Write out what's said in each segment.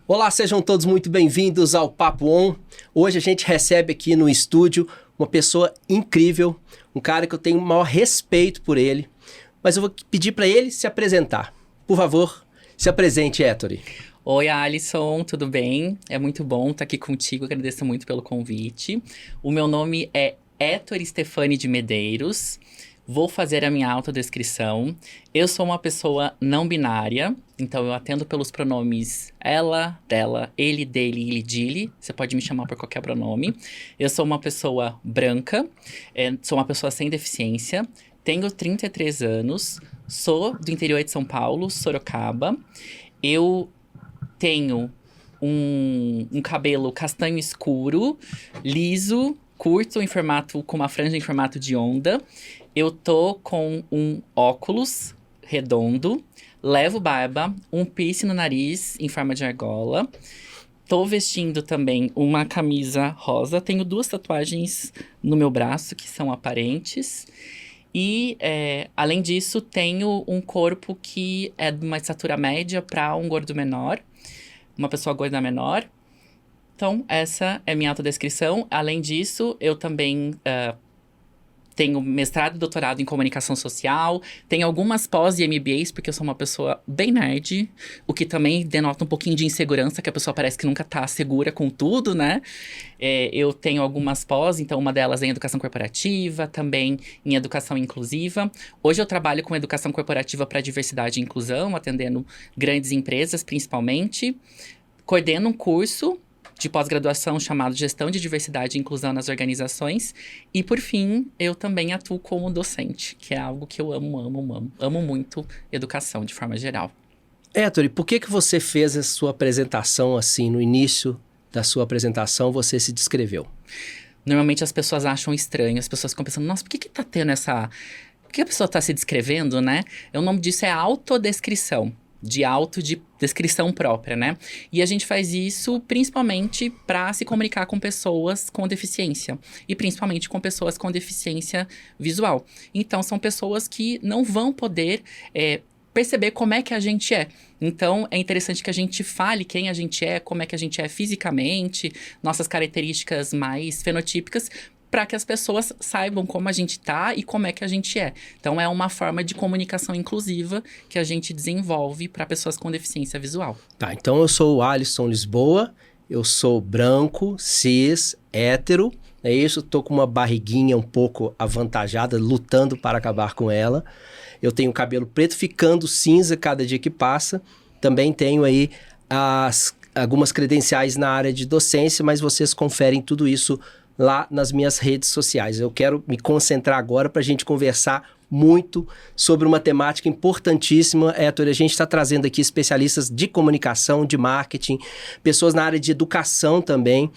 Olá, sejam todos muito bem-vindos ao Papo On. Hoje a gente recebe aqui no estúdio uma pessoa incrível, um cara que eu tenho o maior respeito por ele, mas eu vou pedir para ele se apresentar. Por favor, se apresente, Ettore. Oi, Alisson, tudo bem? É muito bom estar aqui contigo, agradeço muito pelo convite. O meu nome é Ettore Stefani de Medeiros. Vou fazer a minha autodescrição. Eu sou uma pessoa não binária, então eu atendo pelos pronomes ela, dela, ele, dele, ele, dele. Você pode me chamar por qualquer pronome. Eu sou uma pessoa branca, sou uma pessoa sem deficiência, tenho 33 anos, sou do interior de São Paulo, Sorocaba. Eu tenho um cabelo castanho escuro, liso, curto, com uma franja em formato de onda. Eu tô com um óculos redondo, levo barba, um piercing no nariz em forma de argola. Tô vestindo também uma camisa rosa. Tenho 2 tatuagens no meu braço que são aparentes. E, além disso, tenho um corpo que é de uma estatura média para um gordo menor. Uma pessoa gorda menor. Então, essa é minha autodescrição. Além disso, eu também tenho mestrado e doutorado em comunicação social. Tenho algumas pós e MBAs, porque eu sou uma pessoa bem nerd. O que também denota um pouquinho de insegurança, que a pessoa parece que nunca tá segura com tudo, né? Eu tenho algumas pós, então uma delas é em educação corporativa, também em educação inclusiva. Hoje eu trabalho com educação corporativa para diversidade e inclusão, atendendo grandes empresas, principalmente. Coordeno um curso de pós-graduação chamado Gestão de Diversidade e Inclusão nas Organizações. E, por fim, eu também atuo como docente, que é algo que eu amo. Amo muito educação, de forma geral. Ettore, por que você fez a sua apresentação assim? No início da sua apresentação, você se descreveu? Normalmente as pessoas acham estranho, as pessoas ficam pensando, nossa, por que tá tendo essa... Por que a pessoa tá se descrevendo, né? O nome disso é autodescrição. De descrição própria, né? E a gente faz isso principalmente para se comunicar com pessoas com deficiência. E principalmente com pessoas com deficiência visual. Então, são pessoas que não vão poder perceber como é que a gente é. Então, é interessante que a gente fale quem a gente é, como é que a gente é fisicamente, nossas características mais fenotípicas, para que as pessoas saibam como a gente tá e como é que a gente é. Então, é uma forma de comunicação inclusiva que a gente desenvolve para pessoas com deficiência visual. Tá, então eu sou o Alisson Lisboa, eu sou branco, cis, hétero, é isso? Tô com uma barriguinha um pouco avantajada, lutando para acabar com ela. Eu tenho cabelo preto ficando cinza cada dia que passa. Também tenho aí algumas credenciais na área de docência, mas vocês conferem tudo isso lá nas minhas redes sociais. Eu quero me concentrar agora para a gente conversar muito sobre uma temática importantíssima. Ettore, a gente está trazendo aqui especialistas de comunicação, de marketing, pessoas na área de educação também.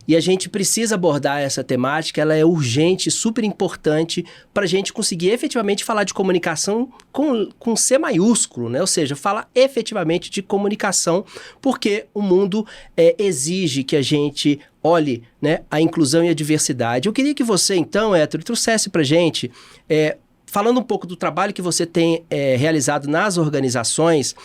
E a gente precisa abordar essa temática, ela é urgente, super importante para a gente conseguir efetivamente falar de comunicação com C maiúsculo, né? Ou seja, falar efetivamente de comunicação, porque o mundo exige que a gente olhe, né, a inclusão e a diversidade. Eu queria que você, então, Ettore, trouxesse para a gente, falando um pouco do trabalho que você tem realizado nas organizações,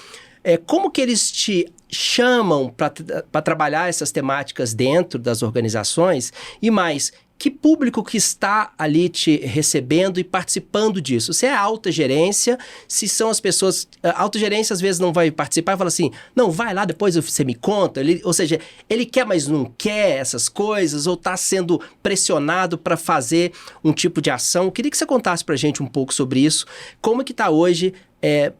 como que eles te chamam para trabalhar essas temáticas dentro das organizações e mais, que público que está ali te recebendo e participando disso? Se é a alta gerência, se são as pessoas... A alta gerência às vezes não vai participar e fala assim, não, vai lá, depois você me conta. Ou seja, ele quer, mas não quer essas coisas ou está sendo pressionado para fazer um tipo de ação. Eu queria que você contasse para a gente um pouco sobre isso. Como é que está hoje,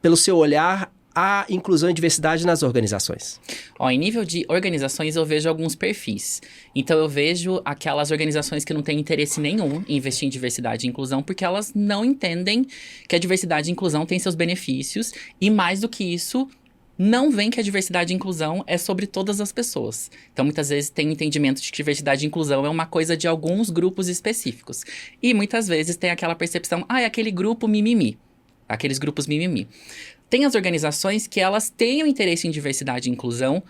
pelo seu olhar, a inclusão e diversidade nas organizações? Em nível de organizações, eu vejo alguns perfis. Então, eu vejo aquelas organizações que não têm interesse nenhum em investir em diversidade e inclusão, porque elas não entendem que a diversidade e inclusão tem seus benefícios. E mais do que isso, não veem que a diversidade e inclusão é sobre todas as pessoas. Então, muitas vezes tem o entendimento de que diversidade e inclusão é uma coisa de alguns grupos específicos. E muitas vezes tem aquela percepção, é aquele grupo mimimi. Aqueles grupos mimimi. Tem as organizações que elas têm o interesse em diversidade e inclusão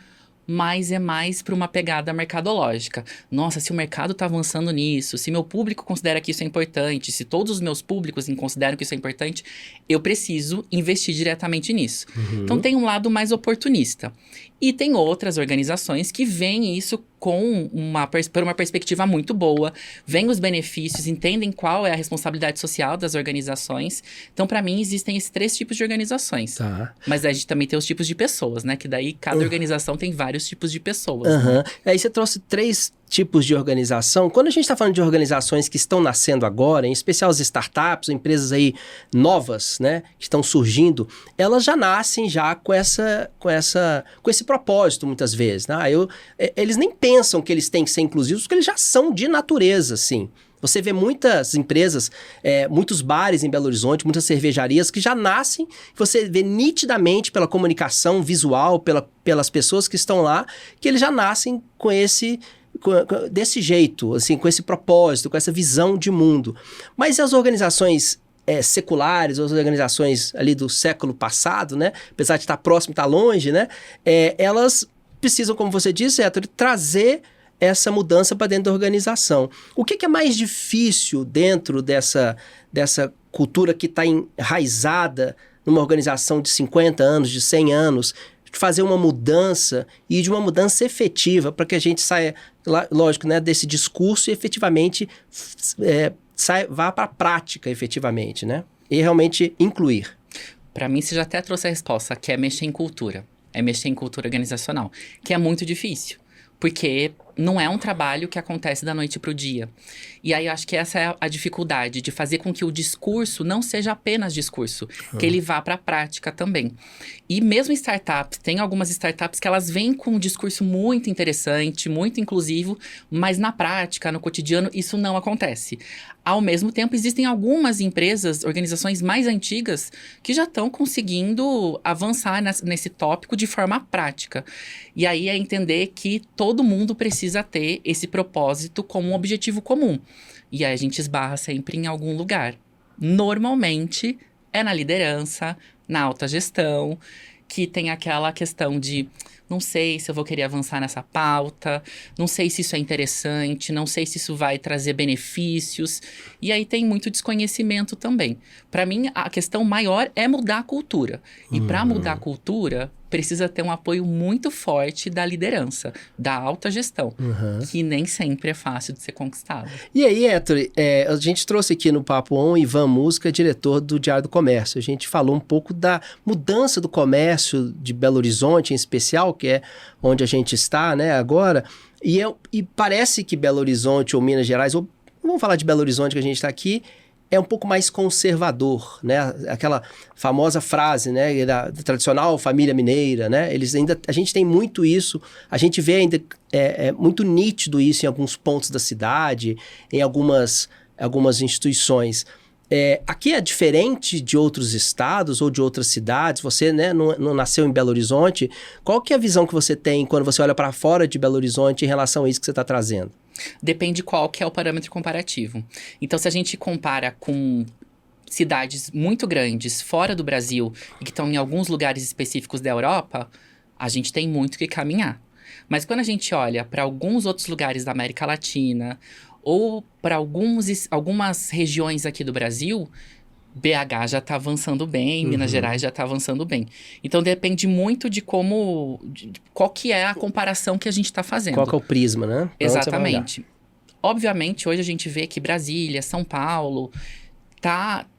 mas é mais para uma pegada mercadológica. Nossa, se o mercado está avançando nisso, se meu público considera que isso é importante, se todos os meus públicos consideram que isso é importante, eu preciso investir diretamente nisso. Então tem um lado mais oportunista. E tem outras organizações que veem isso por uma perspectiva muito boa, veem os benefícios, entendem qual é a responsabilidade social das organizações. Então, para mim, existem esses 3 tipos de organizações. Tá. Mas a gente também tem os tipos de pessoas, né? Que daí cada organização tem vários tipos de pessoas. Né? Aí você trouxe 3 tipos de organização. Quando a gente está falando de organizações que estão nascendo agora, em especial as startups, empresas aí novas, né, que estão surgindo, elas já nascem já com esse propósito, muitas vezes. Né? Eles nem pensam que eles têm que ser inclusivos, porque eles já são de natureza, assim. Você vê muitas empresas, muitos bares em Belo Horizonte, muitas cervejarias que já nascem, você vê nitidamente pela comunicação visual, pelas pessoas que estão lá, que eles já nascem com desse jeito, assim, com esse propósito, com essa visão de mundo. Mas as organizações seculares, as organizações ali do século passado, né, apesar de estar próximo, estar longe, né, elas precisam, como você disse, Héctor, trazer essa mudança para dentro da organização. O que é mais difícil dentro dessa cultura que está enraizada numa organização de 50 anos, de 100 anos, de fazer uma mudança e de uma mudança efetiva para que a gente saia, lógico, né, desse discurso e efetivamente vá para a prática efetivamente, né? E realmente incluir. Para mim, você já até trouxe a resposta, que é mexer em cultura. É mexer em cultura organizacional, que é muito difícil. Porque não é um trabalho que acontece da noite para o dia. E aí, eu acho que essa é a dificuldade de fazer com que o discurso não seja apenas discurso, que ele vá para a prática também. E mesmo startups, tem algumas startups que elas vêm com um discurso muito interessante, muito inclusivo, mas na prática, no cotidiano, isso não acontece. Ao mesmo tempo, existem algumas empresas, organizações mais antigas, que já estão conseguindo avançar nesse tópico de forma prática. E aí é entender que todo mundo precisa ter esse propósito como um objetivo comum. E aí a gente esbarra sempre em algum lugar. Normalmente é na liderança, na alta gestão, que tem aquela questão de não sei se eu vou querer avançar nessa pauta, não sei se isso é interessante, não sei se isso vai trazer benefícios. E aí tem muito desconhecimento também. Para mim, a questão maior é mudar a cultura. E para mudar a cultura, precisa ter um apoio muito forte da liderança, da alta gestão, que nem sempre é fácil de ser conquistado. E aí, Héctor, a gente trouxe aqui no Papo On Ivan Muska, diretor do Diário do Comércio. A gente falou um pouco da mudança do comércio de Belo Horizonte, em especial, que é onde a gente está, né, agora. E parece que Belo Horizonte ou Minas Gerais, ou vamos falar de Belo Horizonte que a gente está aqui, é um pouco mais conservador, né? Aquela famosa frase, né, da tradicional família mineira, né? A gente tem muito isso, a gente vê ainda muito nítido isso em alguns pontos da cidade, em algumas instituições. Aqui é diferente de outros estados ou de outras cidades. Você, né, não nasceu em Belo Horizonte. Qual que é a visão que você tem quando você olha para fora de Belo Horizonte em relação a isso que você está trazendo? Depende qual que é o parâmetro comparativo. Então, se a gente compara com cidades muito grandes fora do Brasil e que estão em alguns lugares específicos da Europa, a gente tem muito que caminhar. Mas quando a gente olha para alguns outros lugares da América Latina ou para algumas regiões aqui do Brasil, BH já está avançando bem, Minas Gerais já está avançando bem. Então, depende muito de qual que é a comparação que a gente está fazendo. Qual que é o prisma, né? Exatamente. Obviamente, hoje a gente vê que Brasília, São Paulo,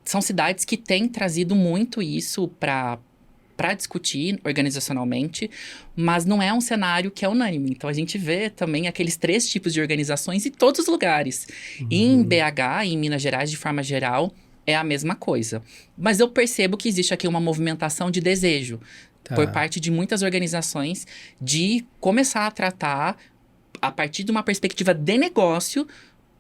são cidades que têm trazido muito isso para discutir organizacionalmente, mas não é um cenário que é unânime. Então, a gente vê também aqueles 3 tipos de organizações em todos os lugares. E em BH, em Minas Gerais, de forma geral, é a mesma coisa. Mas eu percebo que existe aqui uma movimentação de desejo por parte de muitas organizações de começar a tratar, a partir de uma perspectiva de negócio,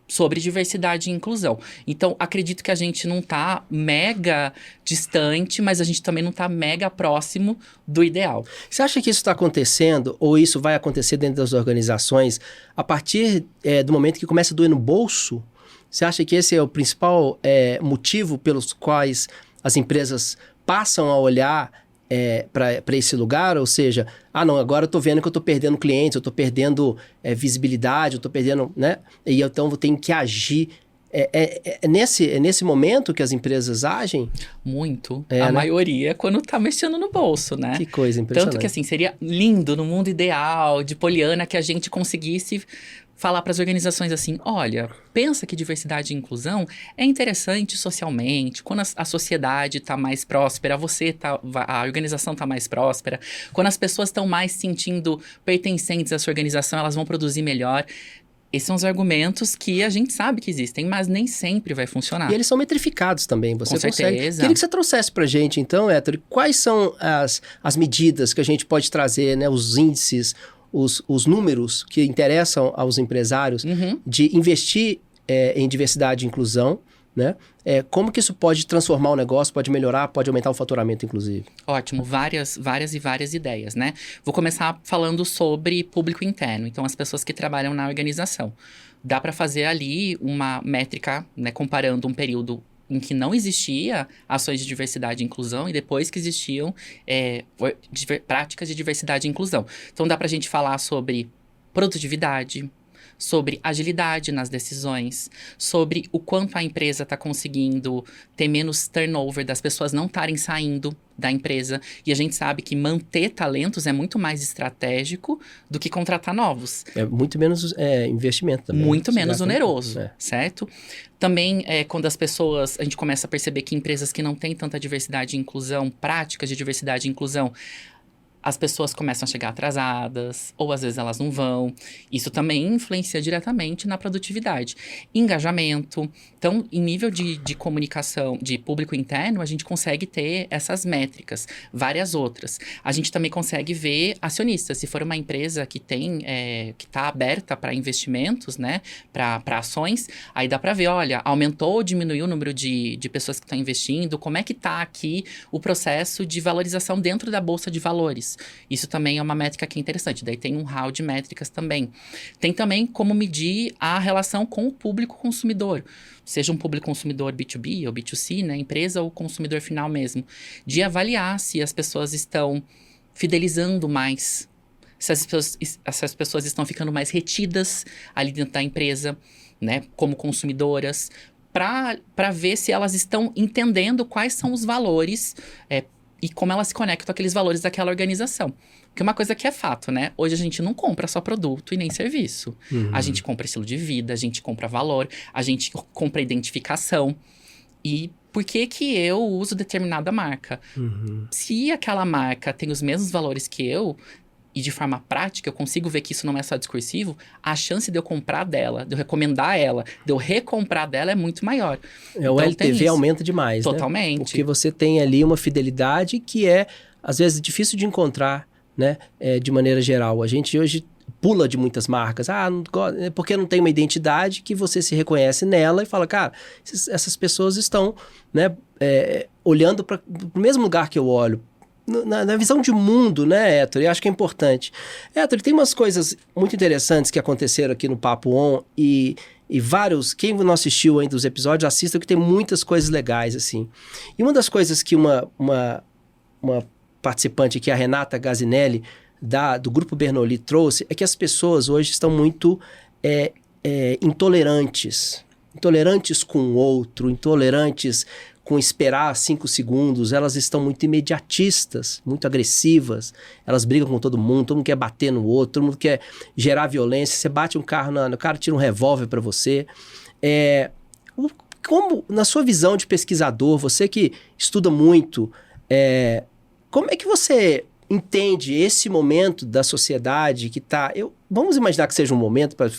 sobre diversidade e inclusão. Então, acredito que a gente não está mega distante, mas a gente também não está mega próximo do ideal. Você acha que isso está acontecendo, ou isso vai acontecer dentro das organizações, a partir do momento que começa a doer no bolso? Você acha que esse é o principal motivo pelos quais as empresas passam a olhar para esse lugar, ou seja, não, agora eu tô vendo que eu tô perdendo clientes, eu tô perdendo visibilidade, eu tô perdendo, né? E então eu tenho que agir. Nesse momento que as empresas agem? Muito. É, A né? maioria quando tá mexendo no bolso, né? Que coisa impressionante. Tanto que, assim, seria lindo no mundo ideal de Poliana que a gente conseguisse falar para as organizações assim, olha, pensa que diversidade e inclusão é interessante socialmente, quando a sociedade está mais próspera, a organização está mais próspera, quando as pessoas estão mais se sentindo pertencentes a essa organização, elas vão produzir melhor. Esses são os argumentos que a gente sabe que existem, mas nem sempre vai funcionar. E eles são metrificados também, você Com consegue. certeza. Queria que você trouxesse pra gente, então, Héctor, quais são as medidas que a gente pode trazer, né, os índices, os números que interessam aos empresários de investir em diversidade e inclusão, né? Como que isso pode transformar o negócio, pode melhorar, pode aumentar o faturamento, inclusive? Ótimo, várias ideias, né? Vou começar falando sobre público interno, então as pessoas que trabalham na organização. Dá para fazer ali uma métrica, né, comparando um período em que não existia ações de diversidade e inclusão e depois que existiam práticas de diversidade e inclusão. Então dá para a gente falar sobre produtividade, sobre agilidade nas decisões, sobre o quanto a empresa está conseguindo ter menos turnover, das pessoas não estarem saindo da empresa. E a gente sabe que manter talentos é muito mais estratégico do que contratar novos. É muito menos investimento também. Muito menos oneroso, certo? Também, quando a gente começa a perceber que empresas que não têm tanta diversidade e inclusão, práticas de diversidade e inclusão, as pessoas começam a chegar atrasadas, ou às vezes elas não vão. Isso também influencia diretamente na produtividade. Engajamento. Então, em nível de comunicação, de público interno, a gente consegue ter essas métricas, várias outras. A gente também consegue ver acionistas. Se for uma empresa que está aberta para investimentos, né, para ações, aí dá para ver, olha, aumentou ou diminuiu o número de pessoas que estão investindo, como é que está aqui o processo de valorização dentro da Bolsa de Valores. Isso também é uma métrica que é interessante. Daí tem um hall de métricas também. Tem também como medir a relação com o público consumidor. Seja um público consumidor B2B ou B2C, né? Empresa ou consumidor final mesmo. De avaliar se as pessoas estão fidelizando mais. Se as pessoas estão ficando mais retidas ali dentro da empresa, né? Como consumidoras. Para ver se elas estão entendendo quais são os valores e como elas se conectam àqueles valores daquela organização. Porque uma coisa que é fato, né? Hoje a gente não compra só produto e nem serviço. A gente compra estilo de vida, a gente compra valor, a gente compra identificação. E por que eu uso determinada marca? Se aquela marca tem os mesmos valores que eu, e de forma prática eu consigo ver que isso não é só discursivo, a chance de eu comprar dela, de eu recomendar ela, de eu recomprar dela é muito maior. O LTV aumenta demais, totalmente. Né? Porque você tem ali uma fidelidade que às vezes, difícil de encontrar, né? De maneira geral. A gente hoje pula de muitas marcas. Porque não tem uma identidade que você se reconhece nela e fala, cara, essas pessoas estão, né, olhando para o mesmo lugar que eu olho. Na visão de mundo, né, Héctor? Eu acho que é importante. Héctor, tem umas coisas muito interessantes que aconteceram aqui no Papo On e vários... Quem não assistiu ainda os episódios, assista, que tem muitas coisas legais, assim. E uma das coisas que uma participante aqui, a Renata Gazinelli, do Grupo Bernoulli, trouxe, é que as pessoas hoje estão muito intolerantes. Intolerantes com o outro, intolerantes com esperar 5 segundos, elas estão muito imediatistas, muito agressivas, elas brigam com todo mundo quer bater no outro, todo mundo quer gerar violência, você bate um carro, o cara tira um revólver para você. Como, na sua visão de pesquisador, você que estuda muito, como é que você entende esse momento da sociedade que está... Vamos imaginar que seja um momento para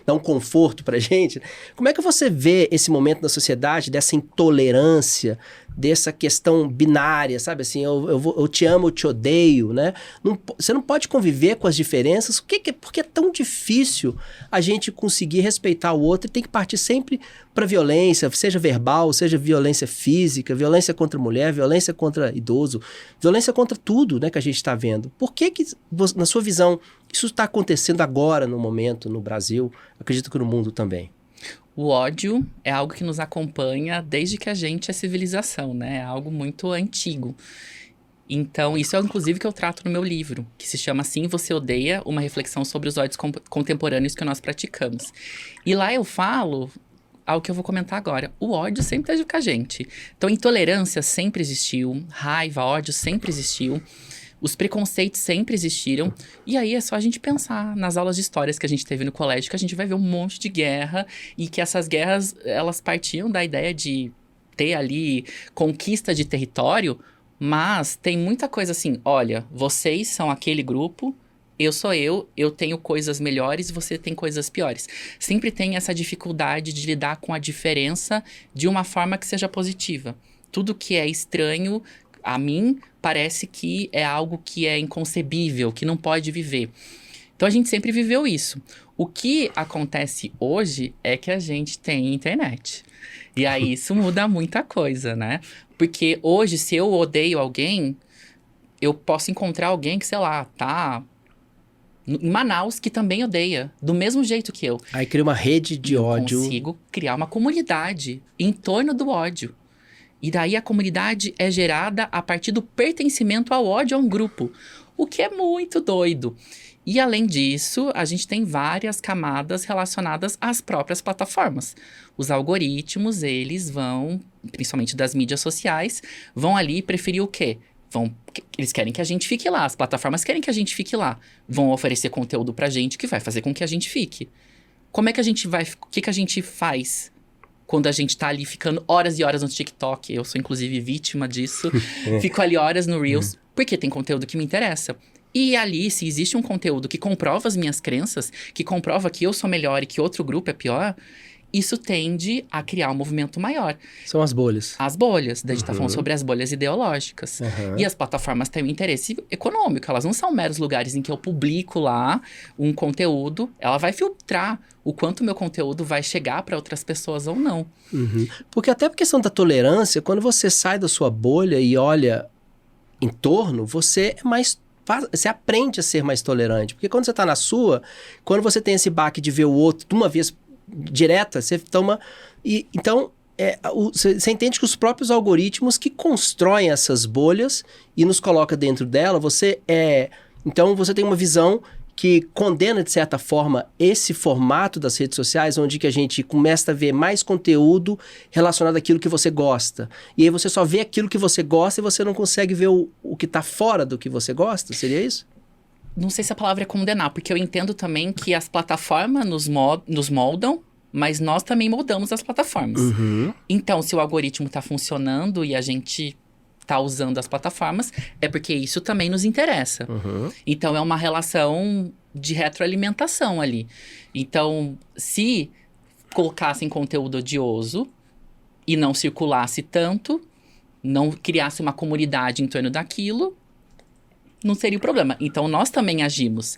dar um conforto para a gente. Como é que você vê esse momento da sociedade, dessa intolerância, dessa questão binária, sabe assim, eu te amo, eu te odeio, né? Você não pode conviver com as diferenças. Porque é tão difícil a gente conseguir respeitar o outro e tem que partir sempre para violência, seja verbal, seja violência física, violência contra mulher, violência contra idoso, violência contra tudo, né, que a gente está vendo. Por que, na sua visão, isso está acontecendo agora, no momento, no Brasil? Acredito que no mundo também. O ódio é algo que nos acompanha desde que a gente é civilização, né? É algo muito antigo. Então, isso é inclusive que eu trato no meu livro, que se chama Sim, Você Odeia, uma reflexão sobre os ódios contemporâneos que nós praticamos. E lá eu falo ao que eu vou comentar agora. O ódio sempre esteve com a gente. Então, intolerância sempre existiu, raiva, ódio sempre existiu. Os preconceitos sempre existiram. E aí é só a gente pensar nas aulas de histórias que a gente teve no colégio, que a gente vai ver um monte de guerra e que essas guerras, elas partiam da ideia de ter ali conquista de território, mas tem muita coisa assim, olha, vocês são aquele grupo, eu sou eu tenho coisas melhores, você tem coisas piores. Sempre tem essa dificuldade de lidar com a diferença de uma forma que seja positiva. Tudo que é estranho a mim parece que é algo que é inconcebível, que não pode viver. Então a gente sempre viveu isso. O que acontece hoje é que a gente tem internet. E aí isso muda muita coisa, né? Porque hoje, se eu odeio alguém, eu posso encontrar alguém que, sei lá, tá em Manaus que também odeia, do mesmo jeito que eu. Aí cria uma rede de ódio. Eu consigo criar uma comunidade em torno do ódio. E daí a comunidade é gerada a partir do pertencimento ao ódio a um grupo. O que é muito doido. E além disso, a gente tem várias camadas relacionadas às próprias plataformas. Os algoritmos, eles vão, principalmente das mídias sociais, vão ali preferir o quê? Eles querem que a gente fique lá, as plataformas querem que a gente fique lá. Vão oferecer conteúdo pra gente que vai fazer com que a gente fique. Como é que a gente vai... O que a gente faz quando a gente tá ali ficando horas e horas no TikTok? Eu sou, inclusive, vítima disso. Fico ali horas no Reels, porque tem conteúdo que me interessa. E ali, se existe um conteúdo que comprova as minhas crenças, que comprova que eu sou melhor e que outro grupo é pior, isso tende a criar um movimento maior. São as bolhas. As bolhas. Daí a gente tá falando sobre as bolhas ideológicas. E as plataformas têm um interesse econômico. Elas não são meros lugares em que eu publico lá um conteúdo. Ela vai filtrar o quanto o meu conteúdo vai chegar para outras pessoas ou não. Porque até por questão da tolerância, quando você sai da sua bolha e olha em torno, você é mais... Você aprende a ser mais tolerante. Porque quando você está na sua, quando você tem esse baque de ver o outro de uma vez direta, você toma... Então, você entende que os próprios algoritmos que constroem essas bolhas e nos coloca dentro dela, então você tem uma visão que condena, de certa forma, esse formato das redes sociais, onde que a gente começa a ver mais conteúdo relacionado àquilo que você gosta. E aí você só vê aquilo que você gosta e você não consegue ver o que está fora do que você gosta? Seria isso? Não sei se a palavra é condenar, porque eu entendo também que as plataformas nos moldam, mas nós também moldamos as plataformas. Então, se o algoritmo está funcionando e a gente tá usando as plataformas, é porque isso também nos interessa. Então, é uma relação de retroalimentação ali. Então, se colocassem conteúdo odioso e não circulasse tanto, não criasse uma comunidade em torno daquilo, não seria o problema. Então, nós também agimos.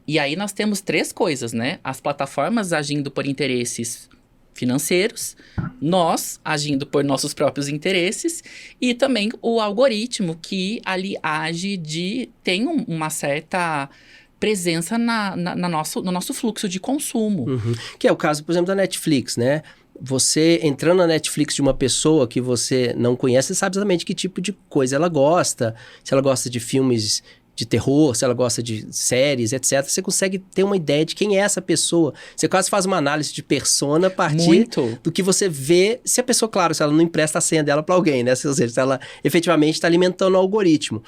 E aí, nós temos 3 coisas, né? As plataformas agindo por interesses financeiros, nós agindo por nossos próprios interesses e também o algoritmo que ali age tem uma certa presença no nosso fluxo de consumo. Que é o caso, por exemplo, da Netflix, né? Você entrando na Netflix de uma pessoa que você não conhece, você sabe exatamente que tipo de coisa ela gosta, se ela gosta de filmes de terror, se ela gosta de séries, etc. Você consegue ter uma ideia de quem é essa pessoa. Você quase faz uma análise de persona a partir do que você vê. Se a pessoa, claro, se ela não empresta a senha dela para alguém, né? Ou seja, se ela efetivamente está alimentando o algoritmo.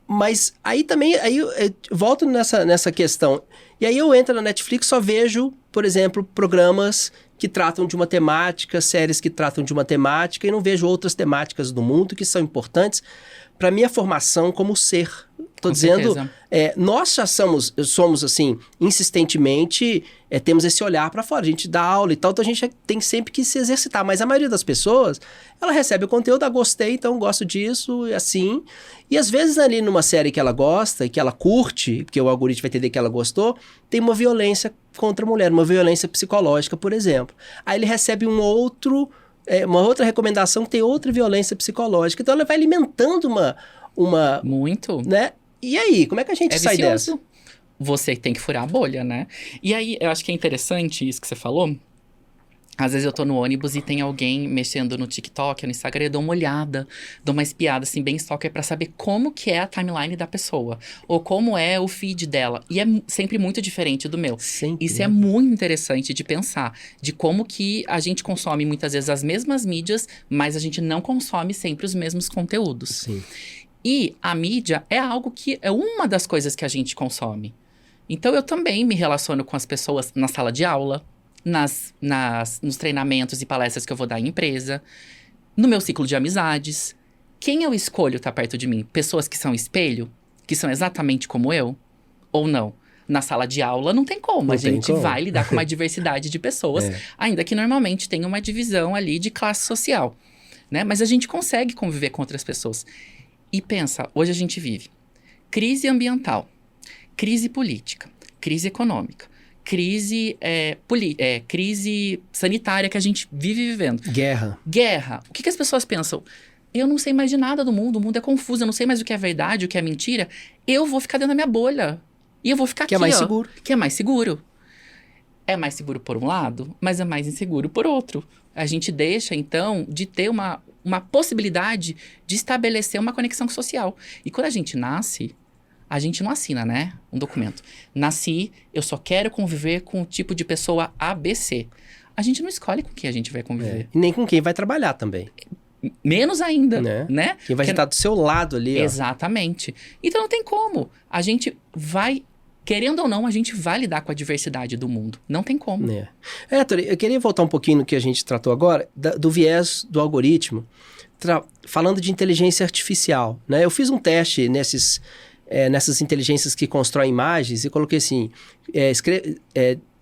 Mas aí também, eu volto nessa questão. E aí eu entro na Netflix, só vejo, por exemplo, programas que tratam de uma temática, séries que tratam de uma temática, e não vejo outras temáticas do mundo que são importantes para minha formação como ser. Estou dizendo, nós já somos assim, insistentemente, temos esse olhar para fora. A gente dá aula e tal, então a gente tem sempre que se exercitar. Mas a maioria das pessoas, ela recebe o conteúdo, gostei, então gosto disso, assim. E às vezes ali numa série que ela gosta, que ela curte, porque o algoritmo vai entender que ela gostou, tem uma violência contra a mulher, uma violência psicológica, por exemplo. Aí ele recebe uma outra recomendação que tem outra violência psicológica. Então ela vai alimentando uma... Muito. Né? E aí, como é que a gente sai dessa? Você tem que furar a bolha, né? E aí, eu acho que é interessante isso que você falou. Às vezes eu tô no ônibus e tem alguém mexendo no TikTok, no Instagram, eu dou uma olhada, dou uma espiada, assim, bem stalker, pra saber como que é a timeline da pessoa. Ou como é o feed dela. E é sempre muito diferente do meu. Sempre, Isso é né? muito interessante de pensar. De como que a gente consome, muitas vezes, as mesmas mídias, mas a gente não consome sempre os mesmos conteúdos. Sim. E a mídia é algo que é uma das coisas que a gente consome. Então, eu também me relaciono com as pessoas na sala de aula, nos treinamentos e palestras que eu vou dar em empresa, no meu ciclo de amizades. Quem eu escolho estar perto de mim? Pessoas que são espelho? Que são exatamente como eu? Ou não? Na sala de aula não tem como. Não A tem gente como. vai lidar com uma diversidade de pessoas, É. ainda que normalmente tenha uma divisão ali de classe social, né? Mas a gente consegue conviver com outras pessoas. E pensa, hoje a gente vive crise ambiental, crise política, crise econômica, crise sanitária que a gente vive vivendo. Guerra. O que as pessoas pensam? Eu não sei mais de nada do mundo, o mundo é confuso, eu não sei mais o que é verdade, o que é mentira. Eu vou ficar dentro da minha bolha. E eu vou ficar Que aqui, é mais ó, seguro. que é mais seguro. É mais seguro por um lado, mas é mais inseguro por outro. A gente deixa, então, de ter uma possibilidade de estabelecer uma conexão social. E quando a gente nasce, a gente não assina, né? Um documento. Nasci, eu só quero conviver com o tipo de pessoa ABC. A gente não escolhe com quem a gente vai conviver. E nem com quem vai trabalhar também. Menos ainda, né? Quem vai estar do seu lado ali, ó. Exatamente. Então não tem como. A gente vai, querendo ou não, a gente vai lidar com a diversidade do mundo. Não tem como. Tori, eu queria voltar um pouquinho no que a gente tratou agora, do viés do algoritmo, falando de inteligência artificial, né? Eu fiz um teste nessas inteligências que constroem imagens e coloquei assim,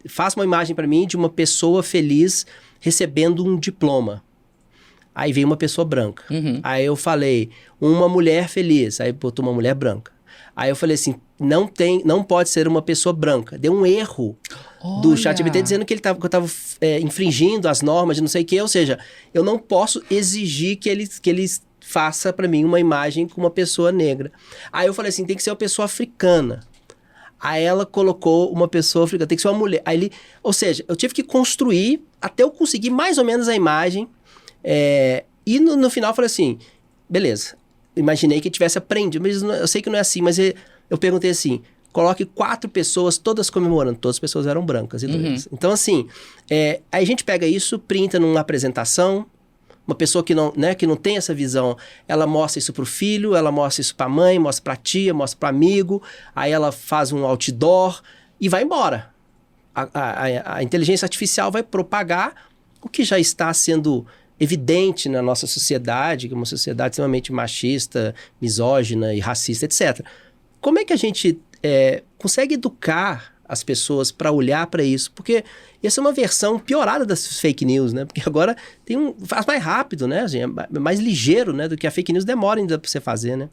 faça uma imagem para mim de uma pessoa feliz recebendo um diploma. Aí veio uma pessoa branca. Uhum. Aí eu falei, uma mulher feliz. Aí botou uma mulher branca. Aí eu falei assim, não pode ser uma pessoa branca. Deu um erro do ChatGPT dizendo que eu estava infringindo as normas de não sei o quê. Ou seja, eu não posso exigir que ele faça para mim uma imagem com uma pessoa negra. Aí eu falei assim, tem que ser uma pessoa africana. Aí ela colocou uma pessoa africana, tem que ser uma mulher. Ou seja, eu tive que construir até eu conseguir mais ou menos a imagem. E no final eu falei assim, beleza, imaginei que tivesse aprendido, mas eu sei que não é assim, mas eu perguntei assim, coloque 4 pessoas, todas comemorando, todas as pessoas eram brancas e doidas. Então assim, aí a gente pega isso, printa numa apresentação, uma pessoa que não tem essa visão, ela mostra isso pro filho, ela mostra isso pra mãe, mostra pra tia, mostra pro amigo, aí ela faz um outdoor e vai embora. A inteligência artificial vai propagar o que já está sendo evidente na nossa sociedade, que é uma sociedade extremamente machista, misógina e racista, etc. Como é que a gente consegue educar as pessoas para olhar para isso? Porque essa é uma versão piorada das fake news, né? Porque agora faz mais rápido, né? É mais ligeiro, né? Do que a fake news demora ainda para você fazer, né?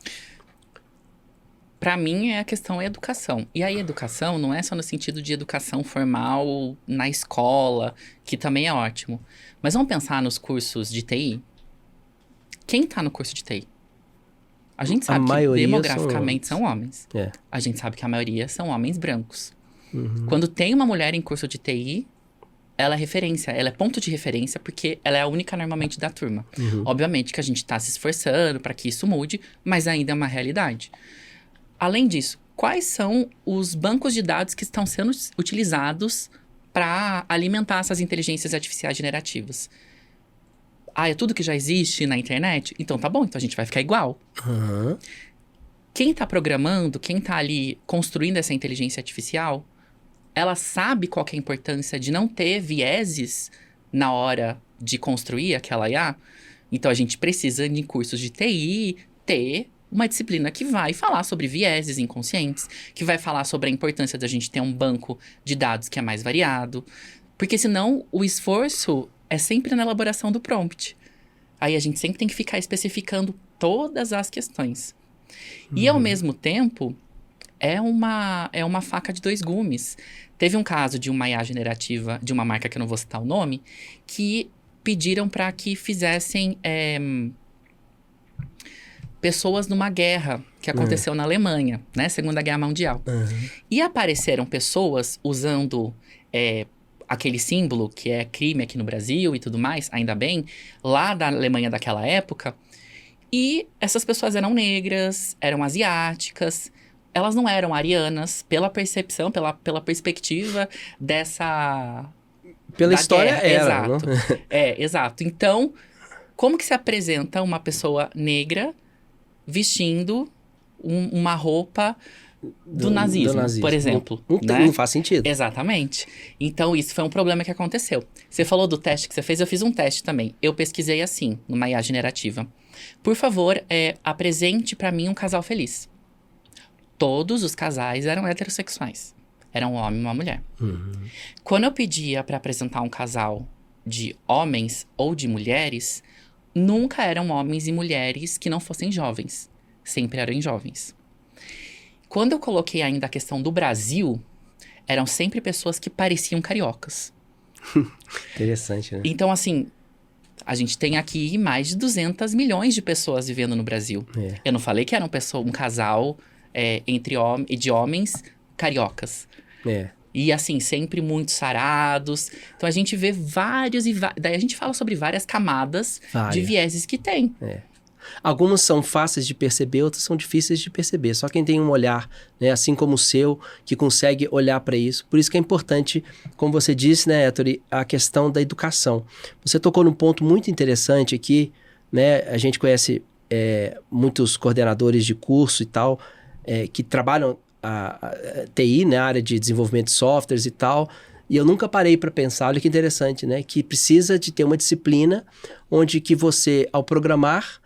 Para mim, a questão é educação. E aí, educação não é só no sentido de educação formal na escola, que também é ótimo. Mas vamos pensar nos cursos de TI? Quem está no curso de TI? A gente sabe que demograficamente são homens. A gente sabe que a maioria são homens brancos. Uhum. Quando tem uma mulher em curso de TI, ela é referência, ela é ponto de referência porque ela é a única normalmente da turma. Uhum. Obviamente que a gente está se esforçando para que isso mude, mas ainda é uma realidade. Além disso, quais são os bancos de dados que estão sendo utilizados para alimentar essas inteligências artificiais generativas? É tudo que já existe na internet? Então tá bom, então a gente vai ficar igual. Uhum. Quem tá programando, quem tá ali construindo essa inteligência artificial, ela sabe qual que é a importância de não ter vieses na hora de construir aquela IA? Então a gente precisa, em cursos de TI, ter uma disciplina que vai falar sobre vieses inconscientes, que vai falar sobre a importância da gente ter um banco de dados que é mais variado. Porque senão o esforço é sempre na elaboração do prompt. Aí a gente sempre tem que ficar especificando todas as questões. E ao mesmo tempo, é uma faca de 2 gumes. Teve um caso de uma IA generativa, de uma marca que eu não vou citar o nome, que pediram para que fizessem pessoas numa guerra que aconteceu na Alemanha, né? Segunda Guerra Mundial. Uhum. E apareceram pessoas usando aquele símbolo que é crime aqui no Brasil e tudo mais, ainda bem, lá da Alemanha daquela época. E essas pessoas eram negras, eram asiáticas, elas não eram arianas, pela percepção, pela perspectiva dessa... Pela da história guerra. era, Exato. não? Exato. Então, como que se apresenta uma pessoa negra vestindo uma roupa do nazismo, por exemplo? Não faz sentido. Exatamente. Então, isso foi um problema que aconteceu. Você falou do teste que você fez, eu fiz um teste também. Eu pesquisei assim, numa IA generativa. Por favor, apresente pra mim um casal feliz. Todos os casais eram heterossexuais. Era um homem e uma mulher. Quando eu pedia pra apresentar um casal de homens ou de mulheres, nunca eram homens e mulheres que não fossem jovens. Sempre eram jovens. Quando eu coloquei ainda a questão do Brasil, eram sempre pessoas que pareciam cariocas. Interessante, né? Então, assim, a gente tem aqui mais de 200 milhões de pessoas vivendo no Brasil. Eu não falei que era um casal de homens cariocas. E, assim, sempre muito sarados. Então, a gente vê vários daí a gente fala sobre várias camadas de vieses que tem. Algumas são fáceis de perceber, outras são difíceis de perceber. Só quem tem um olhar, né, assim como o seu, que consegue olhar para isso. Por isso que é importante, como você disse, né, Ettore, a questão da educação. Você tocou num ponto muito interessante aqui, né? A gente conhece muitos coordenadores de curso e tal, que trabalham a TI, né, a área de desenvolvimento de softwares e tal. E eu nunca parei para pensar, olha que interessante, né? Que precisa de ter uma disciplina onde que você, ao programar,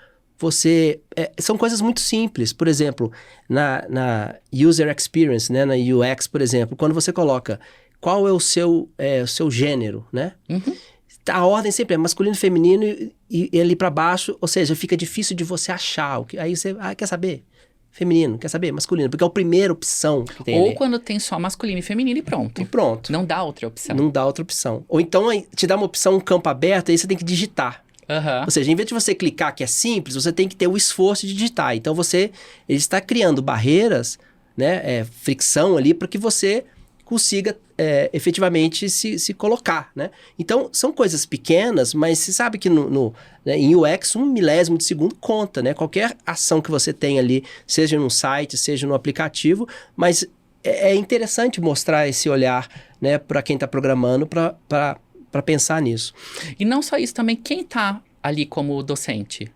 são coisas muito simples. Por exemplo, na User Experience, né, na UX, por exemplo, quando você coloca qual é o seu gênero, né? A ordem sempre é masculino, feminino e ali para baixo, ou seja, fica difícil de você achar. Aí você, quer saber? Feminino, quer saber? Masculino, porque é a primeira opção que tem Ou ali. quando tem só masculino e feminino e pronto. E pronto. Não dá outra opção. Não dá outra opção. Ou então te dá uma opção, um campo aberto, aí você tem que digitar. Ou seja, em vez de você clicar que é simples, você tem que ter o esforço de digitar. Então, ele está criando barreiras, né, fricção ali, para que você consiga efetivamente se colocar, né? Então, são coisas pequenas, mas você sabe que né, em UX, 1/1000 de segundo conta, né? Qualquer ação que você tem ali, seja no site, seja no aplicativo, mas é interessante mostrar esse olhar, né, para quem está programando, para pensar nisso. E não só isso, também quem tá ali como docente?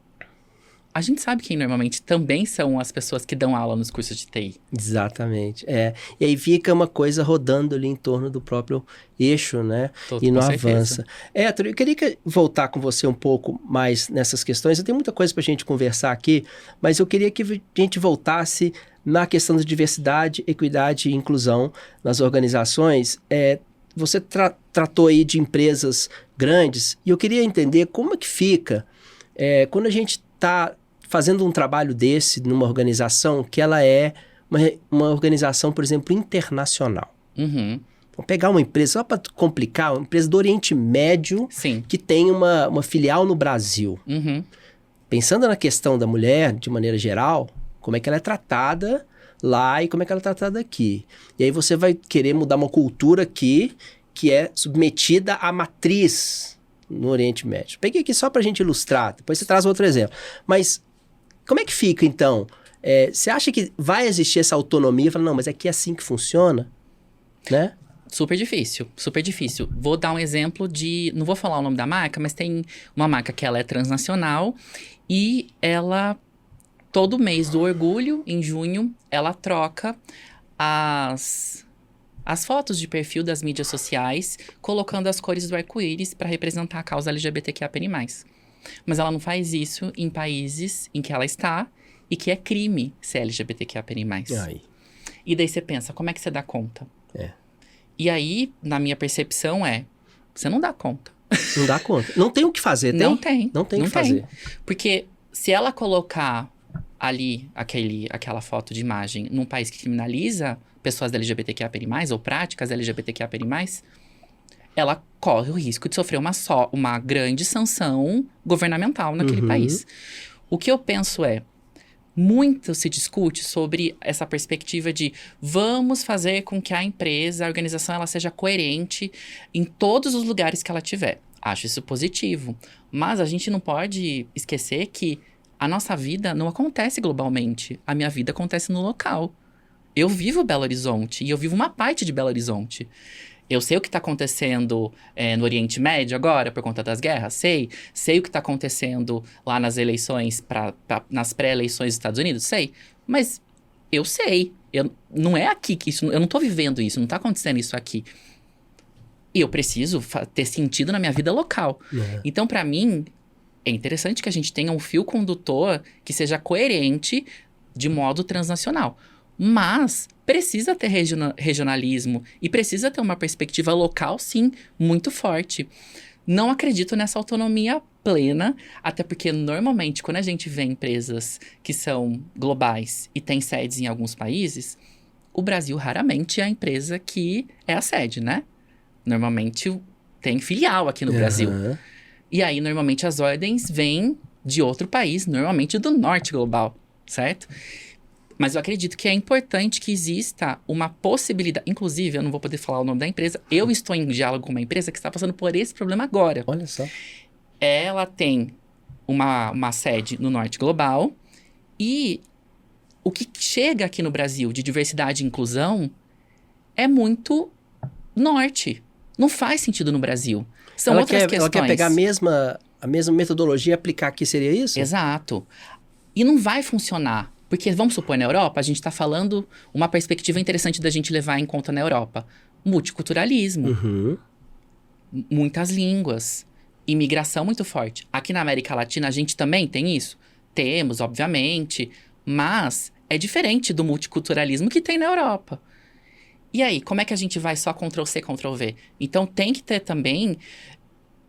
A gente sabe quem normalmente também são as pessoas que dão aula nos cursos de TI. Exatamente, E aí fica uma coisa rodando ali em torno do próprio eixo, né? E não avança. Ettore, eu queria voltar com você um pouco mais nessas questões. Eu tenho muita coisa para a gente conversar aqui, mas eu queria que a gente voltasse na questão da diversidade, equidade e inclusão nas organizações. Você tratou aí de empresas grandes e eu queria entender como é que fica quando a gente está fazendo um trabalho desse numa organização que ela é uma organização, por exemplo, internacional. Vamos pegar uma empresa, só para complicar, uma empresa do Oriente Médio. Sim. Que tem uma filial no Brasil. Pensando na questão da mulher, de maneira geral, como é que ela é tratada lá e como é que ela é tratada aqui. E aí você vai querer mudar uma cultura aqui que é submetida à matriz no Oriente Médio. Peguei aqui só para a gente ilustrar, depois você traz outro exemplo. Mas como é que fica, então? Você acha que vai existir essa autonomia? Fala, não, mas aqui é assim que funciona, né? Super difícil, super difícil. Vou dar um exemplo não vou falar o nome da marca, mas tem uma marca que ela é transnacional e ela, todo mês do orgulho, em junho, ela troca as fotos de perfil das mídias sociais, colocando as cores do arco-íris para representar a causa LGBTQIA+. Mas ela não faz isso em países em que ela está e que é crime ser LGBTQIA+. E daí você pensa, como é que você dá conta? E aí, na minha percepção, você não dá conta. Não dá conta. Não tem o que fazer, tem? Não tem. Não tem o que fazer. Porque se ela colocar ali aquela foto de imagem num país que criminaliza pessoas da LGBTQIA+, ou práticas LGBTQIA+, ela corre o risco de sofrer uma grande sanção governamental naquele país. O que eu penso muito se discute sobre essa perspectiva de vamos fazer com que a empresa, a organização, ela seja coerente em todos os lugares que ela tiver. Acho isso positivo. Mas a gente não pode esquecer que a nossa vida não acontece globalmente. A minha vida acontece no local. Eu vivo Belo Horizonte e eu vivo uma parte de Belo Horizonte. Eu sei o que está acontecendo no Oriente Médio agora, por conta das guerras, sei. Sei o que está acontecendo lá nas eleições, nas pré-eleições dos Estados Unidos, sei. Mas eu sei. Não é aqui que isso... Eu não estou vivendo isso, não está acontecendo isso aqui. E eu preciso ter sentido na minha vida local. Então, para mim, é interessante que a gente tenha um fio condutor que seja coerente de modo transnacional. Mas precisa ter regionalismo e precisa ter uma perspectiva local, sim, muito forte. Não acredito nessa autonomia plena, até porque normalmente quando a gente vê empresas que são globais e têm sedes em alguns países, o Brasil raramente é a empresa que é a sede, né? Normalmente tem filial aqui no Brasil. E aí, normalmente, as ordens vêm de outro país, normalmente do norte global, certo? Mas eu acredito que é importante que exista uma possibilidade... Inclusive, eu não vou poder falar o nome da empresa. Eu estou em diálogo com uma empresa que está passando por esse problema agora. Olha só. Ela tem uma sede no norte global e o que chega aqui no Brasil de diversidade e inclusão é muito norte. Não faz sentido no Brasil. São outras questões. Ela quer pegar a mesma metodologia e aplicar aqui, seria isso? Exato. E não vai funcionar. Porque, vamos supor, na Europa, a gente está falando uma perspectiva interessante da gente levar em conta na Europa. Multiculturalismo. Muitas línguas. Imigração muito forte. Aqui na América Latina, a gente também tem isso? Temos, obviamente. Mas é diferente do multiculturalismo que tem na Europa. E aí, como é que a gente vai só Ctrl+C, Ctrl+V? Então, tem que ter também...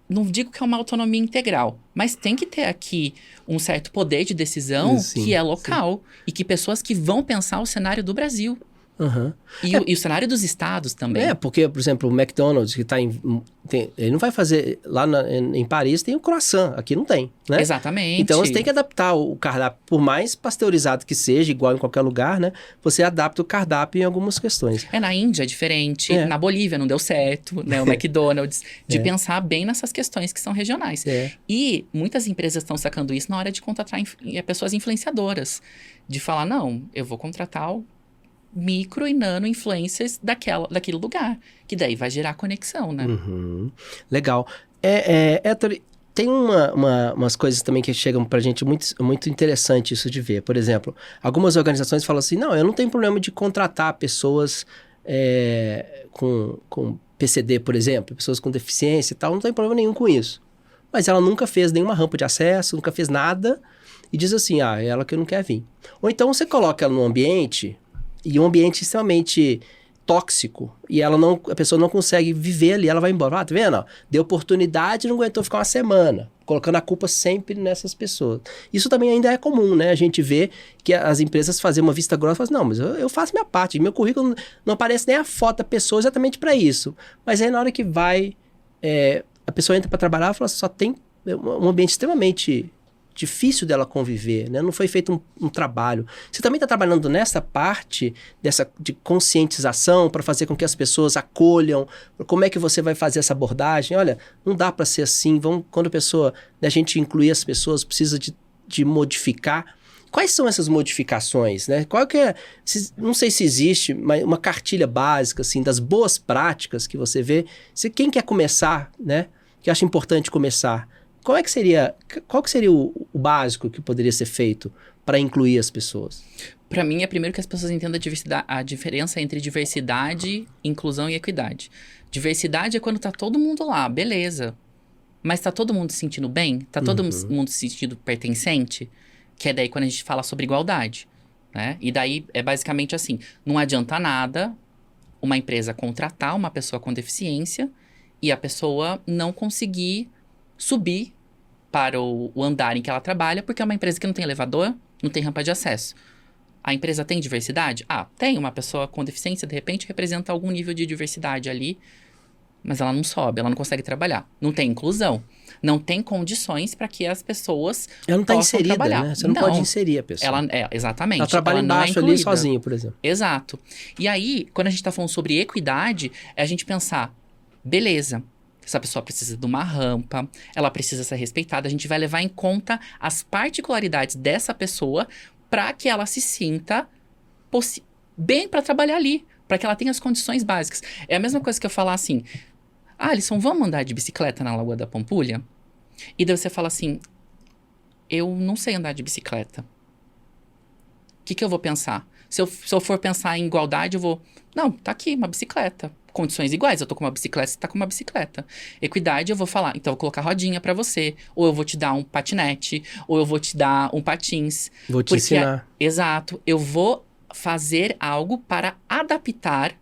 Não digo que é uma autonomia integral, mas tem que ter aqui um certo poder de decisão que é local. E que pessoas que vão pensar o cenário do Brasil. E o cenário dos estados também. Porque, por exemplo, o McDonald's, que está ele não vai fazer... Lá em Paris tem o croissant, aqui não tem, né? Exatamente. Então, você tem que adaptar o cardápio, por mais pasteurizado que seja, igual em qualquer lugar, né? Você adapta o cardápio em algumas questões. Na Índia é diferente, na Bolívia não deu certo, né? O McDonald's, de pensar bem nessas questões que são regionais. E muitas empresas estão sacando isso na hora de contratar pessoas influenciadoras. De falar, não, eu vou contratar micro e nano influencers daquele lugar. Que daí vai gerar conexão, né? Legal. Héctor, tem umas coisas também que chegam pra gente muito interessante isso de ver. Por exemplo, algumas organizações falam assim, não, eu não tenho problema de contratar pessoas com PCD, por exemplo, pessoas com deficiência e tal, não tem problema nenhum com isso. Mas ela nunca fez nenhuma rampa de acesso, nunca fez nada, e diz assim, é ela que não quer vir. Ou então você coloca ela num ambiente... E um ambiente extremamente tóxico. E a pessoa não consegue viver ali, ela vai embora. Tá vendo? Deu oportunidade e não aguentou ficar uma semana. Colocando a culpa sempre nessas pessoas. Isso também ainda é comum, né? A gente vê que as empresas fazem uma vista grossa e falam assim, não, mas eu faço minha parte. Meu currículo não aparece nem a foto da pessoa exatamente para isso. Mas aí na hora que a pessoa entra para trabalhar, fala assim, só tem um ambiente extremamente... difícil dela conviver, né? Não foi feito um trabalho. Você também está trabalhando nessa parte de conscientização para fazer com que as pessoas acolham? Como é que você vai fazer essa abordagem? Olha, não dá para ser assim. Quando a gente incluir as pessoas, precisa de modificar. Quais são essas modificações, né? Não sei se existe uma cartilha básica assim, das boas práticas que você vê. Quem quer começar, né? Que acha importante começar. Qual que seria o básico que poderia ser feito para incluir as pessoas? Para mim, é primeiro que as pessoas entendam a diferença entre diversidade, inclusão e equidade. Diversidade é quando tá todo mundo lá, beleza. Mas tá todo mundo se sentindo bem? Tá todo mundo se sentindo pertencente? Que é daí quando a gente fala sobre igualdade, né? E daí é basicamente assim, não adianta nada uma empresa contratar uma pessoa com deficiência e a pessoa não conseguir subir para o andar em que ela trabalha, porque é uma empresa que não tem elevador, não tem rampa de acesso. A empresa tem diversidade? Tem. Uma pessoa com deficiência, de repente, representa algum nível de diversidade ali, mas ela não sobe, ela não consegue trabalhar. Não tem inclusão. Não tem condições para que as pessoas Ela não está possam inserida, trabalhar. né? Você não pode inserir a pessoa. Exatamente. Ela trabalha não é embaixo ali incluída. sozinha, por exemplo. Exato. E aí, quando a gente está falando sobre equidade, é a gente pensar, beleza, essa pessoa precisa de uma rampa, ela precisa ser respeitada, a gente vai levar em conta as particularidades dessa pessoa para que ela se sinta bem para trabalhar ali, para que ela tenha as condições básicas. É a mesma coisa que eu falar assim, Alisson, vamos andar de bicicleta na Lagoa da Pampulha? E daí você fala assim, eu não sei andar de bicicleta. O que eu vou pensar? Se eu for pensar em igualdade, eu vou... Não, tá aqui, uma bicicleta. Condições iguais, eu tô com uma bicicleta, você tá com uma bicicleta. Equidade, eu vou falar, então eu vou colocar rodinha pra você. Ou eu vou te dar um patinete, ou eu vou te dar um patins. Vou te ensinar. Exato. Eu vou fazer algo para adaptar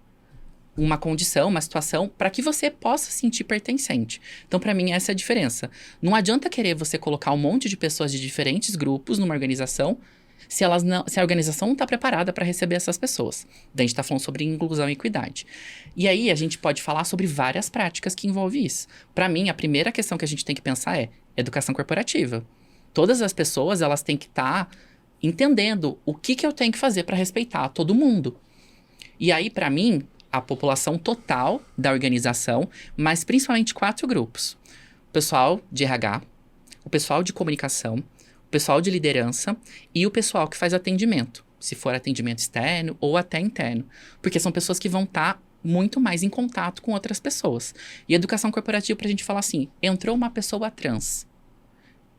uma condição, uma situação, para que você possa se sentir pertencente. Então, para mim, essa é a diferença. Não adianta querer você colocar um monte de pessoas de diferentes grupos numa organização se a organização não está preparada para receber essas pessoas. Daí a gente está falando sobre inclusão e equidade. E aí, a gente pode falar sobre várias práticas que envolvem isso. Para mim, a primeira questão que a gente tem que pensar é educação corporativa. Todas as pessoas, elas têm que estar entendendo o que eu tenho que fazer para respeitar todo mundo. E aí, para mim, a população total da organização, mas principalmente 4 grupos. O pessoal de RH, o pessoal de comunicação, o pessoal de liderança e o pessoal que faz atendimento, se for atendimento externo ou até interno. Porque são pessoas que vão estar muito mais em contato com outras pessoas. E educação corporativa pra gente falar assim, entrou uma pessoa trans.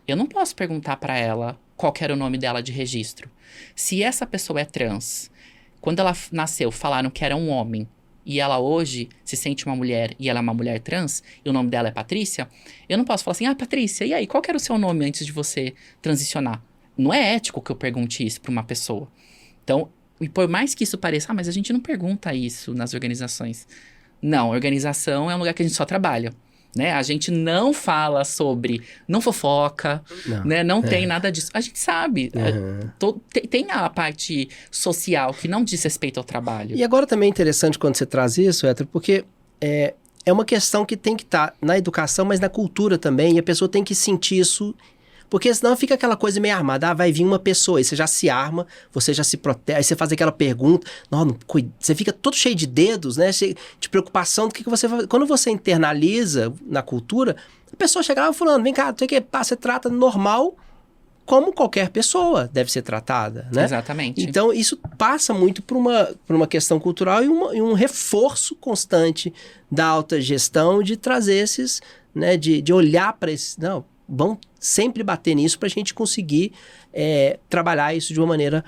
Eu não posso perguntar para ela qual que era o nome dela de registro. Se essa pessoa é trans, quando ela nasceu, falaram que era um homem, e ela hoje se sente uma mulher e ela é uma mulher trans, e o nome dela é Patrícia, eu não posso falar assim, Patrícia, e aí, qual que era o seu nome antes de você transicionar? Não é ético que eu pergunte isso para uma pessoa. Então, e por mais que isso pareça, mas a gente não pergunta isso nas organizações. Não, organização é um lugar que a gente só trabalha. Né? A gente não fala sobre, não fofoca, não tem nada disso. A gente sabe, tem a parte social que não diz respeito ao trabalho. E agora também é interessante quando você traz isso, Hétero, porque é uma questão que tem que estar na educação, mas na cultura também, e a pessoa tem que sentir isso, porque senão fica aquela coisa meio armada, vai vir uma pessoa, aí você já se arma, você já se protege, aí você faz aquela pergunta, você fica todo cheio de dedos, né, de preocupação do que você vai... Quando você internaliza na cultura, a pessoa chega lá falando, vem cá, você trata normal como qualquer pessoa deve ser tratada, né? Exatamente. Então, isso passa muito por uma questão cultural e um reforço constante da alta gestão de trazer esses, né, de olhar para esses... Não, vão sempre bater nisso para a gente conseguir trabalhar isso de uma maneira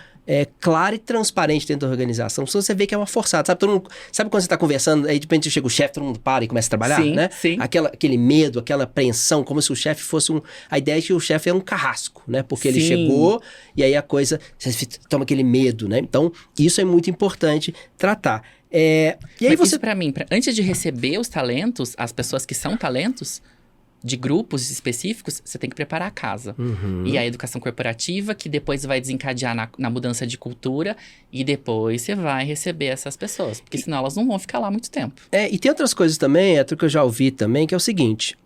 clara e transparente dentro da organização. Se você vê que é uma forçada, sabe quando você está conversando, aí de repente chega o chefe, todo mundo para e começa a trabalhar, sim, né? Sim. Aquele medo, aquela apreensão, como se o chefe fosse a ideia é que o chefe é um carrasco, né? Porque ele chegou e aí a coisa, você toma aquele medo, né? Então, isso é muito importante tratar. E aí mas isso para mim, antes de receber os talentos, as pessoas que são talentos, de grupos específicos, você tem que preparar a casa. E a educação corporativa, que depois vai desencadear na mudança de cultura, e depois você vai receber essas pessoas, porque senão elas não vão ficar lá muito tempo. E tem outras coisas também, que eu já ouvi também, que é o seguinte,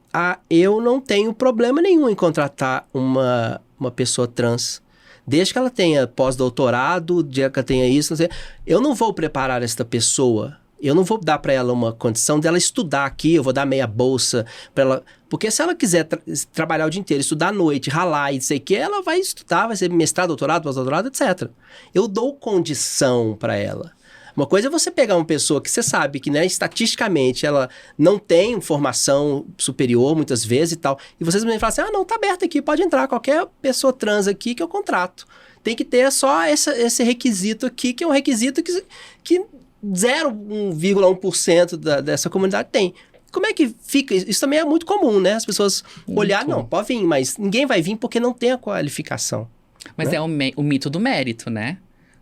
eu não tenho problema nenhum em contratar uma pessoa trans, desde que ela tenha pós-doutorado, desde que ela tenha isso, não sei, eu não vou preparar esta pessoa. Eu não vou dar para ela uma condição dela estudar aqui, eu vou dar meia bolsa para ela... Porque se ela quiser trabalhar o dia inteiro, estudar à noite, ralar e não sei o que, ela vai estudar, vai ser mestrado, doutorado, pós-doutorado, etc. Eu dou condição para ela. Uma coisa é você pegar uma pessoa que você sabe que, né, estatisticamente, ela não tem formação superior, muitas vezes e tal, e vocês me falam assim, não, tá aberto aqui, pode entrar, qualquer pessoa trans aqui que eu contrato. Tem que ter só esse requisito aqui, que é um requisito que 0,1% dessa comunidade tem. Como é que fica? Isso também é muito comum, né? As pessoas olhar, não, pode vir, mas ninguém vai vir porque não tem a qualificação. Mas né? é o mito do mérito, né?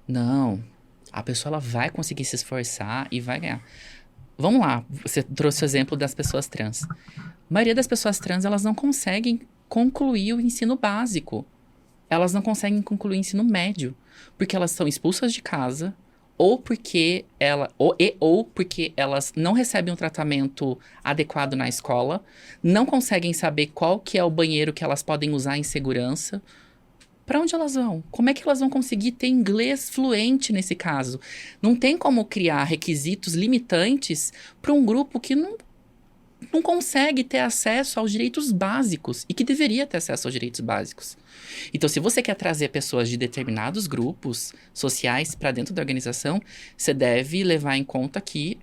Não, a pessoa ela vai conseguir se esforçar e vai ganhar. Vamos lá, você trouxe o exemplo das pessoas trans. A maioria das pessoas trans, elas não conseguem concluir o ensino básico. Elas não conseguem concluir o ensino médio, porque elas são expulsas de casa, ou porque porque elas não recebem um tratamento adequado na escola, não conseguem saber qual que é o banheiro que elas podem usar em segurança. Para onde elas vão? Como é que elas vão conseguir ter inglês fluente nesse caso? Não tem como criar requisitos limitantes para um grupo que não consegue ter acesso aos direitos básicos e que deveria ter acesso aos direitos básicos. Então, se você quer trazer pessoas de determinados grupos sociais para dentro da organização, você deve levar em conta que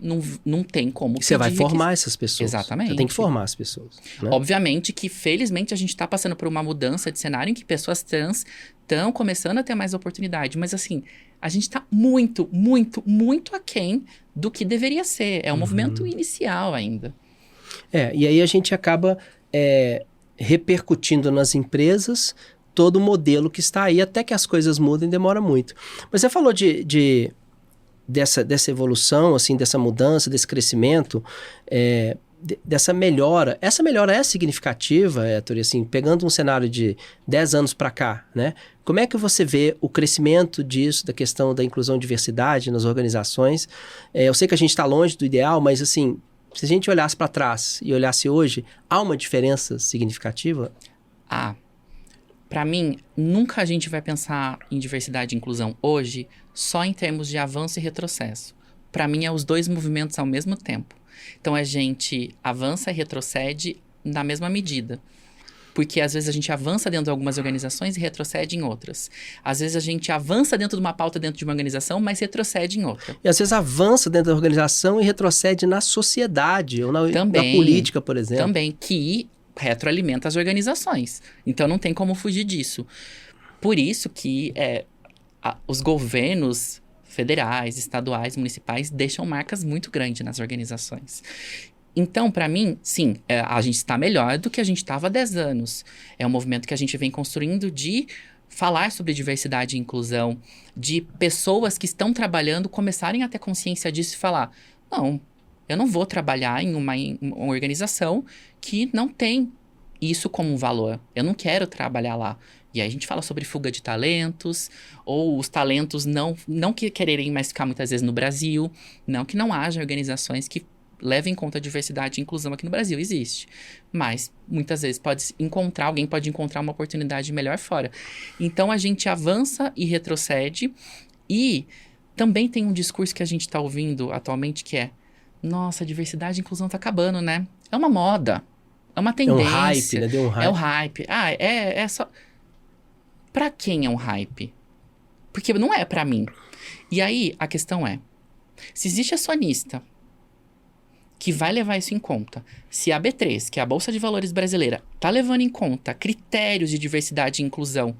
não tem como... Você vai formar essas pessoas. Exatamente. Você tem que formar as pessoas. Né? Obviamente que, felizmente, a gente está passando por uma mudança de cenário em que pessoas trans estão começando a ter mais oportunidade. Mas, assim, a gente está muito, muito, muito aquém do que deveria ser. É um movimento inicial ainda. E aí a gente acaba repercutindo nas empresas todo o modelo que está aí, até que as coisas mudem, demora muito. Mas você falou dessa evolução, assim, dessa mudança, desse crescimento, dessa melhora. Essa melhora é significativa, Héctor, assim, pegando um cenário de 10 anos para cá, né? Como é que você vê o crescimento disso, da questão da inclusão e diversidade nas organizações? Eu sei que a gente está longe do ideal, mas, assim, se a gente olhasse para trás e olhasse hoje, há uma diferença significativa? Para mim, nunca a gente vai pensar em diversidade e inclusão hoje só em termos de avanço e retrocesso. Para mim, é os dois movimentos ao mesmo tempo. Então, a gente avança e retrocede na mesma medida. Porque, às vezes, a gente avança dentro de algumas organizações e retrocede em outras. Às vezes, a gente avança dentro de uma pauta dentro de uma organização, mas retrocede em outra. E, às vezes, avança dentro da organização e retrocede na sociedade, ou na política, por exemplo. Também, que retroalimenta as organizações. Então, não tem como fugir disso. Por isso que os governos federais, estaduais, municipais deixam marcas muito grandes nas organizações. Então, para mim, sim, a gente está melhor do que a gente estava há 10 anos. É um movimento que a gente vem construindo de falar sobre diversidade e inclusão, de pessoas que estão trabalhando começarem a ter consciência disso e falar, não, eu não vou trabalhar em uma organização que não tem isso como um valor. Eu não quero trabalhar lá. E aí a gente fala sobre fuga de talentos, ou os talentos não que quererem mais ficar muitas vezes no Brasil, não que não haja organizações que levem em conta a diversidade e inclusão aqui no Brasil, existe. Mas muitas vezes alguém pode encontrar uma oportunidade melhor fora. Então a gente avança e retrocede, e também tem um discurso que a gente está ouvindo atualmente que é: nossa, a diversidade e inclusão tá acabando, né? É uma moda. É uma tendência. É um hype, né? Deu um hype. É o hype. É só... Pra quem é um hype? Porque não é pra mim. E aí, a questão é, se existe acionista que vai levar isso em conta, se a B3, que é a Bolsa de Valores brasileira, tá levando em conta critérios de diversidade e inclusão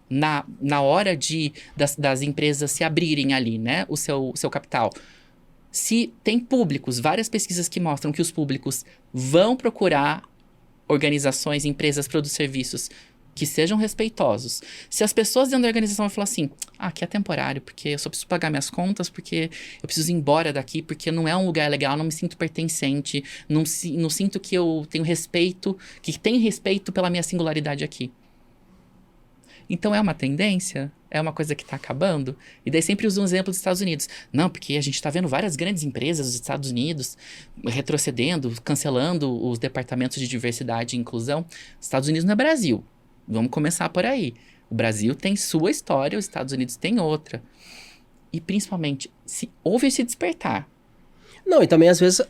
na hora das empresas se abrirem ali, né? O seu capital... Se tem públicos, várias pesquisas que mostram que os públicos vão procurar organizações, empresas, produtos, serviços que sejam respeitosos. Se as pessoas dentro da organização vão falar assim, aqui é temporário, porque eu só preciso pagar minhas contas, porque eu preciso ir embora daqui, porque não é um lugar legal, não me sinto pertencente, não sinto que eu tenho respeito, que tem respeito pela minha singularidade aqui. Então, é uma tendência? É uma coisa que está acabando? E daí sempre uso um exemplo dos Estados Unidos. Não, porque a gente está vendo várias grandes empresas dos Estados Unidos retrocedendo, cancelando os departamentos de diversidade e inclusão. Estados Unidos não é Brasil. Vamos começar por aí. O Brasil tem sua história, os Estados Unidos tem outra. E, principalmente, se houve esse despertar. Não, e também, às vezes,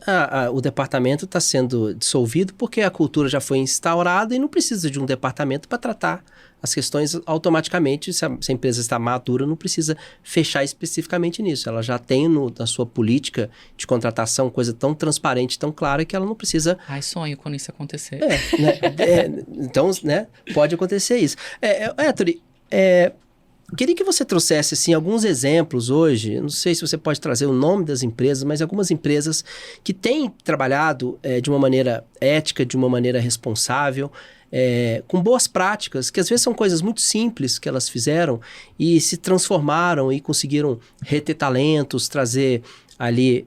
o departamento está sendo dissolvido porque a cultura já foi instaurada e não precisa de um departamento para tratar as questões automaticamente. Se a empresa está madura, não precisa fechar especificamente nisso. Ela já tem na sua política de contratação coisa tão transparente, tão clara, que ela não precisa... Sonho quando isso acontecer. Então, né, pode acontecer isso. Héctor, queria que você trouxesse, assim, alguns exemplos hoje, não sei se você pode trazer o nome das empresas, mas algumas empresas que têm trabalhado de uma maneira ética, de uma maneira responsável, com boas práticas, que às vezes são coisas muito simples que elas fizeram e se transformaram e conseguiram reter talentos, trazer ali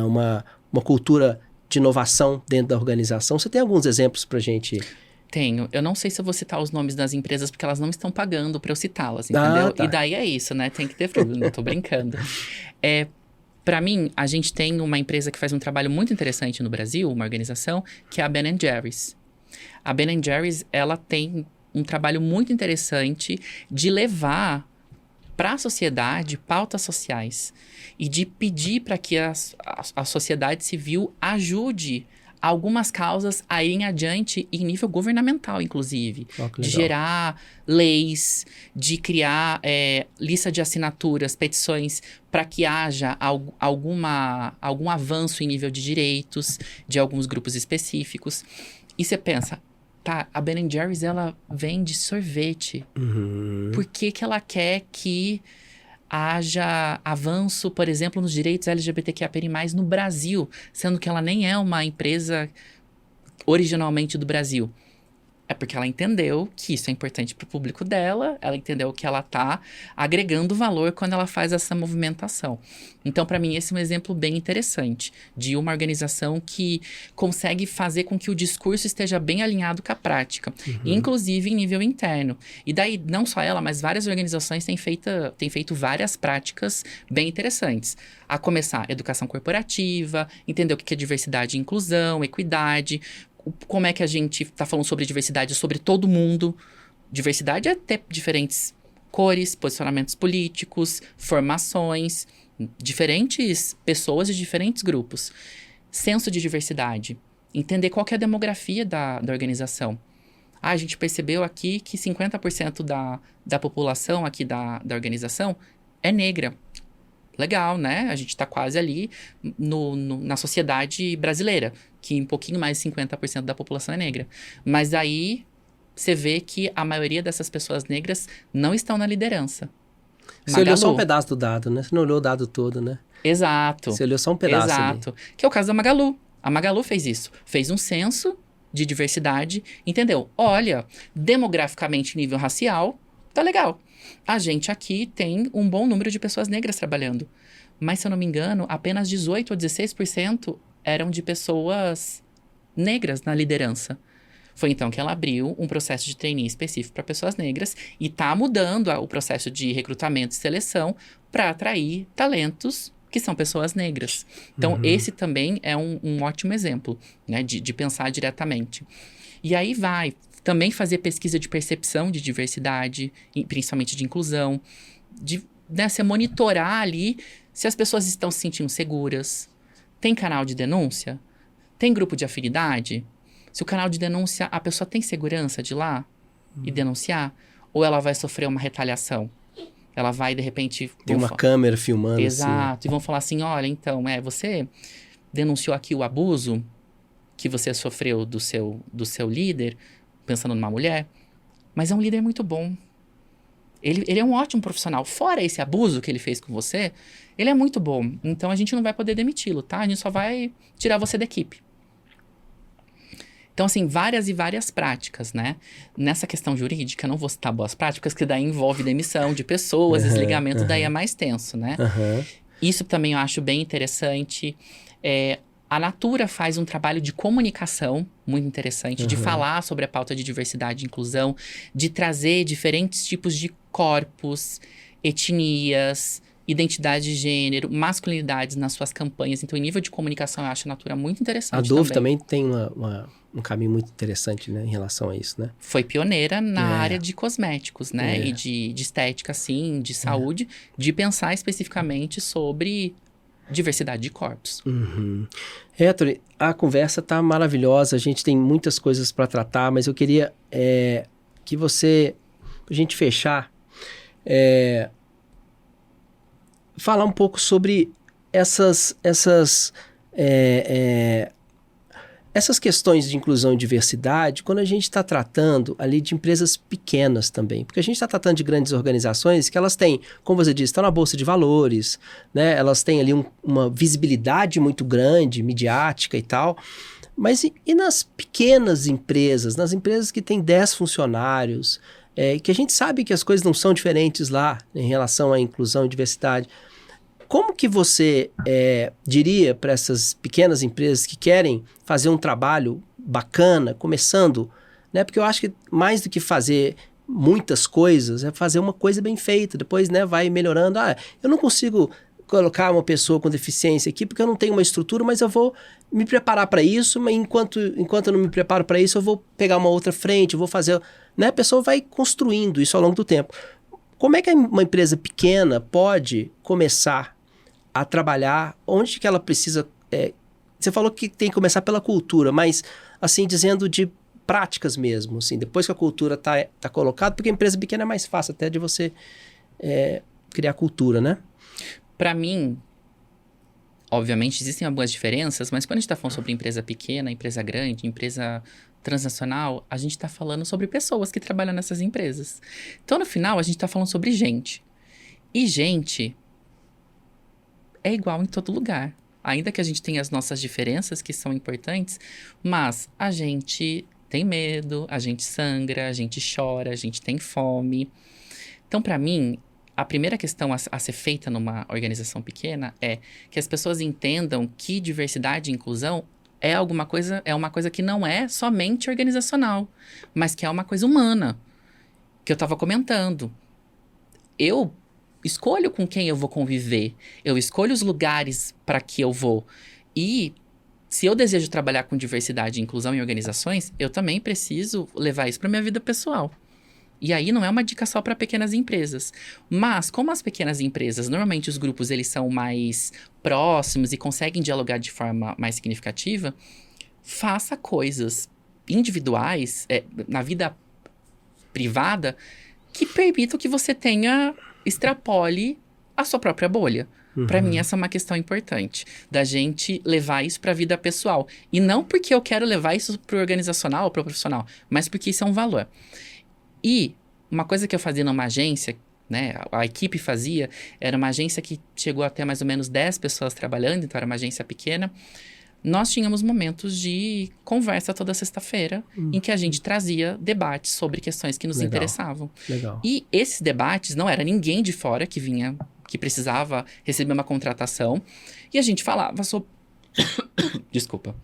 uma cultura de inovação dentro da organização. Você tem alguns exemplos para a gente Tenho. Eu não sei se eu vou citar os nomes das empresas, porque elas não estão pagando para eu citá-las, entendeu? Tá. E daí é isso, né? Tem que ter fruto, não tô brincando. Para mim, a gente tem uma empresa que faz um trabalho muito interessante no Brasil, uma organização, que é a Ben & Jerry's. A Ben & Jerry's, ela tem um trabalho muito interessante de levar para a sociedade pautas sociais e de pedir para que a sociedade civil ajude algumas causas a irem adiante em nível governamental, inclusive. De gerar leis, de criar lista de assinaturas, petições, para que haja algum avanço em nível de direitos de alguns grupos específicos. E você pensa, tá, a Ben & Jerry's, ela vende sorvete. Por que ela quer que haja avanço, por exemplo, nos direitos LGBTQIA+, no Brasil, sendo que ela nem é uma empresa originalmente do Brasil? É porque ela entendeu que isso é importante para o público dela, ela entendeu que ela está agregando valor quando ela faz essa movimentação. Então, para mim, esse é um exemplo bem interessante de uma organização que consegue fazer com que o discurso esteja bem alinhado com a prática, inclusive em nível interno. E daí, não só ela, mas várias organizações têm feito várias práticas bem interessantes. A começar, educação corporativa, entender o que é diversidade e inclusão, equidade. Como é que a gente está falando sobre diversidade, sobre todo mundo. Diversidade é ter diferentes cores, posicionamentos políticos, formações, diferentes pessoas de diferentes grupos. Senso de diversidade. Entender qual que é a demografia da organização. A gente percebeu aqui que 50% da população aqui da organização é negra. Legal, né? A gente está quase ali na sociedade brasileira, que um pouquinho mais de 50% da população é negra. Mas aí você vê que a maioria dessas pessoas negras não estão na liderança. Você olhou só um pedaço do dado, né? Você não olhou o dado todo, né? Exato. Você olhou só um pedaço. Exato. Ali. Que é o caso da Magalu. A Magalu fez isso. Fez um censo de diversidade, entendeu? Olha, demograficamente, nível racial, tá legal. A gente aqui tem um bom número de pessoas negras trabalhando. Mas, se eu não me engano, apenas 18% ou 16% eram de pessoas negras na liderança. Foi então que ela abriu um processo de trainee específico para pessoas negras e está mudando o processo de recrutamento e seleção para atrair talentos que são pessoas negras. Então, esse também é um ótimo exemplo, né, de pensar diretamente. E aí vai também fazer pesquisa de percepção de diversidade, principalmente de inclusão, né, você monitorar ali se as pessoas estão se sentindo seguras. Tem canal de denúncia? Tem grupo de afinidade? Se o canal de denúncia, a pessoa tem segurança de ir lá e denunciar? Ou ela vai sofrer uma retaliação? Ela vai, de repente... Tem uma câmera filmando. Exato. Assim. E vão falar assim, olha, então, você denunciou aqui o abuso que você sofreu do seu líder, pensando numa mulher, mas é um líder muito bom. Ele é um ótimo profissional. Fora esse abuso que ele fez com você, ele é muito bom. Então, a gente não vai poder demiti-lo, tá? A gente só vai tirar você da equipe. Então, assim, várias e várias práticas, né? Nessa questão jurídica, não vou citar boas práticas, que daí envolve demissão de pessoas, desligamento, daí é mais tenso, né? Isso também eu acho bem interessante. A Natura faz um trabalho de comunicação muito interessante, de falar sobre a pauta de diversidade e inclusão, de trazer diferentes tipos de corpos, etnias, identidade de gênero, masculinidades nas suas campanhas. Então, em nível de comunicação, eu acho a Natura muito interessante. A Dove também tem um caminho muito interessante, né, em relação a isso, né? Foi pioneira na área de cosméticos, né? E de estética, assim, de saúde, de pensar especificamente sobre diversidade de corpos. Héctor, a conversa tá maravilhosa, a gente tem muitas coisas para tratar, mas eu queria que você, pra gente fechar, falar um pouco sobre essas questões de inclusão e diversidade, quando a gente está tratando ali de empresas pequenas também. Porque a gente está tratando de grandes organizações que elas têm, como você disse, estão na Bolsa de Valores, né? Elas têm ali uma visibilidade muito grande, midiática e tal. Mas e nas pequenas empresas, nas empresas que têm 10 funcionários, que a gente sabe que as coisas não são diferentes lá em relação à inclusão e diversidade. Como que você diria para essas pequenas empresas que querem fazer um trabalho bacana, começando né? Porque eu acho que mais do que fazer muitas coisas, é fazer uma coisa bem feita. Depois, né, vai melhorando. Eu não consigo colocar uma pessoa com deficiência aqui porque eu não tenho uma estrutura, mas eu vou me preparar para isso, mas enquanto eu não me preparo para isso, eu vou pegar uma outra frente, eu vou fazer... Né? A pessoa vai construindo isso ao longo do tempo. Como é que uma empresa pequena pode começar a trabalhar? Onde que ela precisa... você falou que tem que começar pela cultura, mas, assim, dizendo de práticas mesmo, assim, depois que a cultura tá colocada, porque a empresa pequena é mais fácil até de você criar cultura, né? Para mim, obviamente, existem algumas diferenças, mas quando a gente está falando sobre empresa pequena, empresa grande, empresa transnacional, a gente está falando sobre pessoas que trabalham nessas empresas. Então, no final, a gente está falando sobre gente. E gente é igual em todo lugar. Ainda que a gente tenha as nossas diferenças, que são importantes, mas a gente tem medo, a gente sangra, a gente chora, a gente tem fome. Então, para mim, a primeira questão a ser feita numa organização pequena é que as pessoas entendam que diversidade e inclusão é uma coisa que não é somente organizacional, mas que é uma coisa humana, que eu estava comentando. Eu escolho com quem eu vou conviver, eu escolho os lugares para que eu vou. E se eu desejo trabalhar com diversidade e inclusão em organizações, eu também preciso levar isso para minha vida pessoal. E aí não é uma dica só para pequenas empresas. Mas, como as pequenas empresas, normalmente os grupos eles são mais próximos e conseguem dialogar de forma mais significativa, faça coisas individuais, na vida privada, que permitam que você extrapole a sua própria bolha. Para mim, essa é uma questão importante, da gente levar isso para a vida pessoal. E não porque eu quero levar isso para o organizacional ou para o profissional, mas porque isso é um valor. E uma coisa que eu fazia numa agência, né, a equipe fazia, era uma agência que chegou até mais ou menos 10 pessoas trabalhando, então era uma agência pequena. Nós tínhamos momentos de conversa toda sexta-feira, em que a gente trazia debates sobre questões que nos interessavam. Legal. E esses debates não era ninguém de fora que vinha, que precisava receber uma contratação, e a gente falava sobre... Desculpa.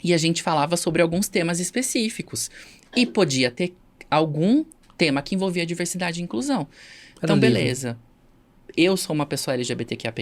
E a gente falava sobre alguns temas específicos. E podia ter algum tema que envolvia diversidade e inclusão. Então, beleza. Eu sou uma pessoa LGBTQIA+,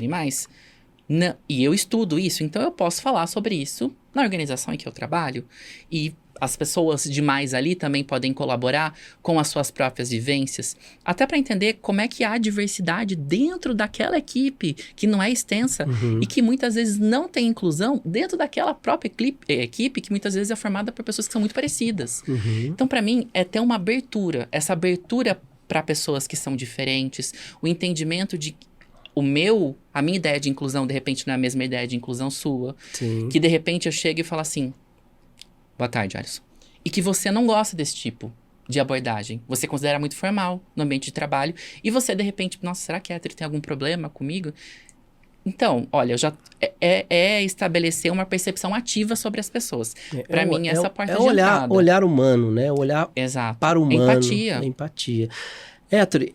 e eu estudo isso, então eu posso falar sobre isso na organização em que eu trabalho. E as pessoas demais ali também podem colaborar com as suas próprias vivências, até para entender como é que há diversidade dentro daquela equipe, que não é extensa, e que muitas vezes não tem inclusão dentro daquela própria equipe, que muitas vezes é formada por pessoas que são muito parecidas. Então, para mim, é ter uma abertura, essa abertura para pessoas que são diferentes, o entendimento de a minha ideia de inclusão, de repente, não é a mesma ideia de inclusão sua. Sim. Que, de repente, eu chego e falo assim... Boa tarde, Alisson. E que você não gosta desse tipo de abordagem. Você considera muito formal no ambiente de trabalho. E você, de repente... Nossa, será que a hétero tem algum problema comigo? Então, olha, eu já... estabelecer uma percepção ativa sobre as pessoas. Para mim, essa porta de entrada. Olhar humano, né? Olhar Exato. Para o humano. Empatia. Hétero,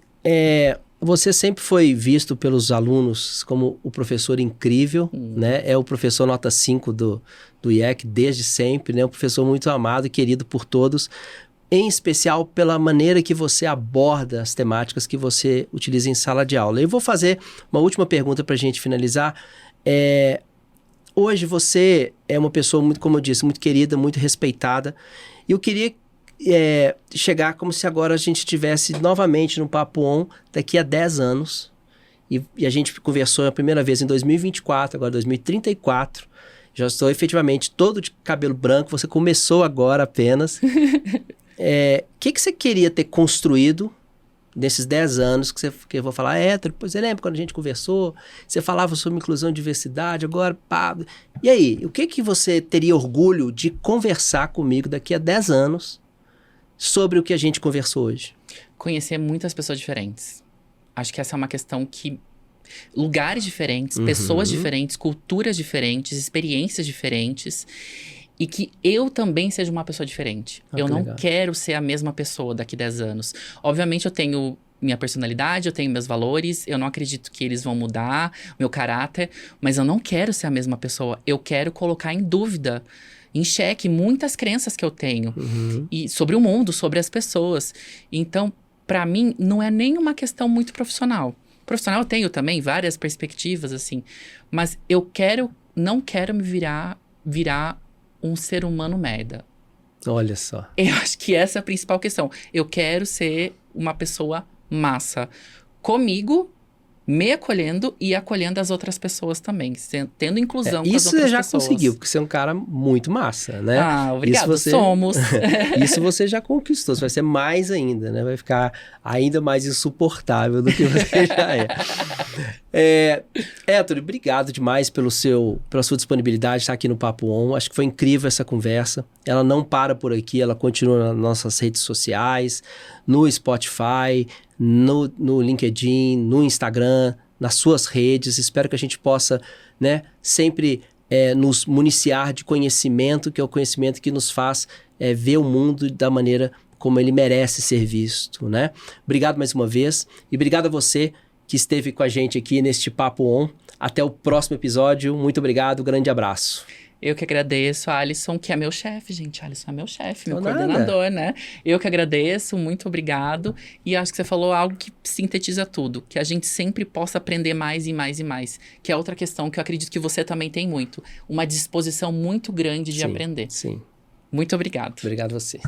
você sempre foi visto pelos alunos como o professor incrível, né? É o professor nota 5 do IEC desde sempre, né? Um professor muito amado e querido por todos, em especial pela maneira que você aborda as temáticas que você utiliza em sala de aula. Eu vou fazer uma última pergunta para a gente finalizar. Hoje você é uma pessoa muito, como eu disse, muito querida, muito respeitada. E eu queria chegar como se agora a gente estivesse novamente no Papo On daqui a 10 anos. E a gente conversou a primeira vez em 2024, agora 2034. Já estou efetivamente todo de cabelo branco, você começou agora apenas. Que você queria ter construído nesses 10 anos que eu vou falar, depois você lembra quando a gente conversou, você falava sobre inclusão e diversidade, agora pá. E aí, o que você teria orgulho de conversar comigo daqui a 10 anos sobre o que a gente conversou hoje? Conhecer muitas pessoas diferentes. Acho que essa é uma questão que... Lugares diferentes, pessoas diferentes, culturas diferentes, experiências diferentes. E que eu também seja uma pessoa diferente. Eu não quero ser a mesma pessoa daqui a 10 anos. Obviamente, eu tenho minha personalidade, eu tenho meus valores. Eu não acredito que eles vão mudar, meu caráter. Mas eu não quero ser a mesma pessoa. Eu quero colocar em dúvida em xeque muitas crenças que eu tenho. Uhum. E sobre o mundo, sobre as pessoas. Então, para mim, não é nem uma questão muito profissional. Profissional eu tenho também várias perspectivas, assim. Mas não quero me virar um ser humano merda. Olha só. Eu acho que essa é a principal questão. Eu quero ser uma pessoa massa. Comigo, me acolhendo e acolhendo as outras pessoas também. Tendo inclusão com as Isso outras você já pessoas. conseguiu, porque você é um cara muito massa, né? Ah, obrigado. Isso Somos. Isso você já conquistou, você vai ser mais ainda, né? Vai ficar ainda mais insuportável do que você já é. Héctor, obrigado demais pela sua disponibilidade de estar aqui no Papo On. Acho que foi incrível essa conversa. Ela não para por aqui, ela continua nas nossas redes sociais, no Spotify, no LinkedIn, no Instagram, nas suas redes. Espero que a gente possa, né, sempre nos municiar de conhecimento, que é o conhecimento que nos faz ver o mundo da maneira como ele merece ser visto, né? Obrigado mais uma vez e obrigado a você que esteve com a gente aqui neste Papo On. Até o próximo episódio. Muito obrigado, grande abraço. Eu que agradeço a Alisson, que é meu chefe, gente. Alisson é meu chefe, meu Nada. coordenador, né? Eu que agradeço, muito obrigado. E acho que você falou algo que sintetiza tudo. Que a gente sempre possa aprender mais e mais e mais. Que é outra questão que eu acredito que você também tem muito. Uma disposição muito grande de aprender. Sim. Muito obrigado. Obrigado a você.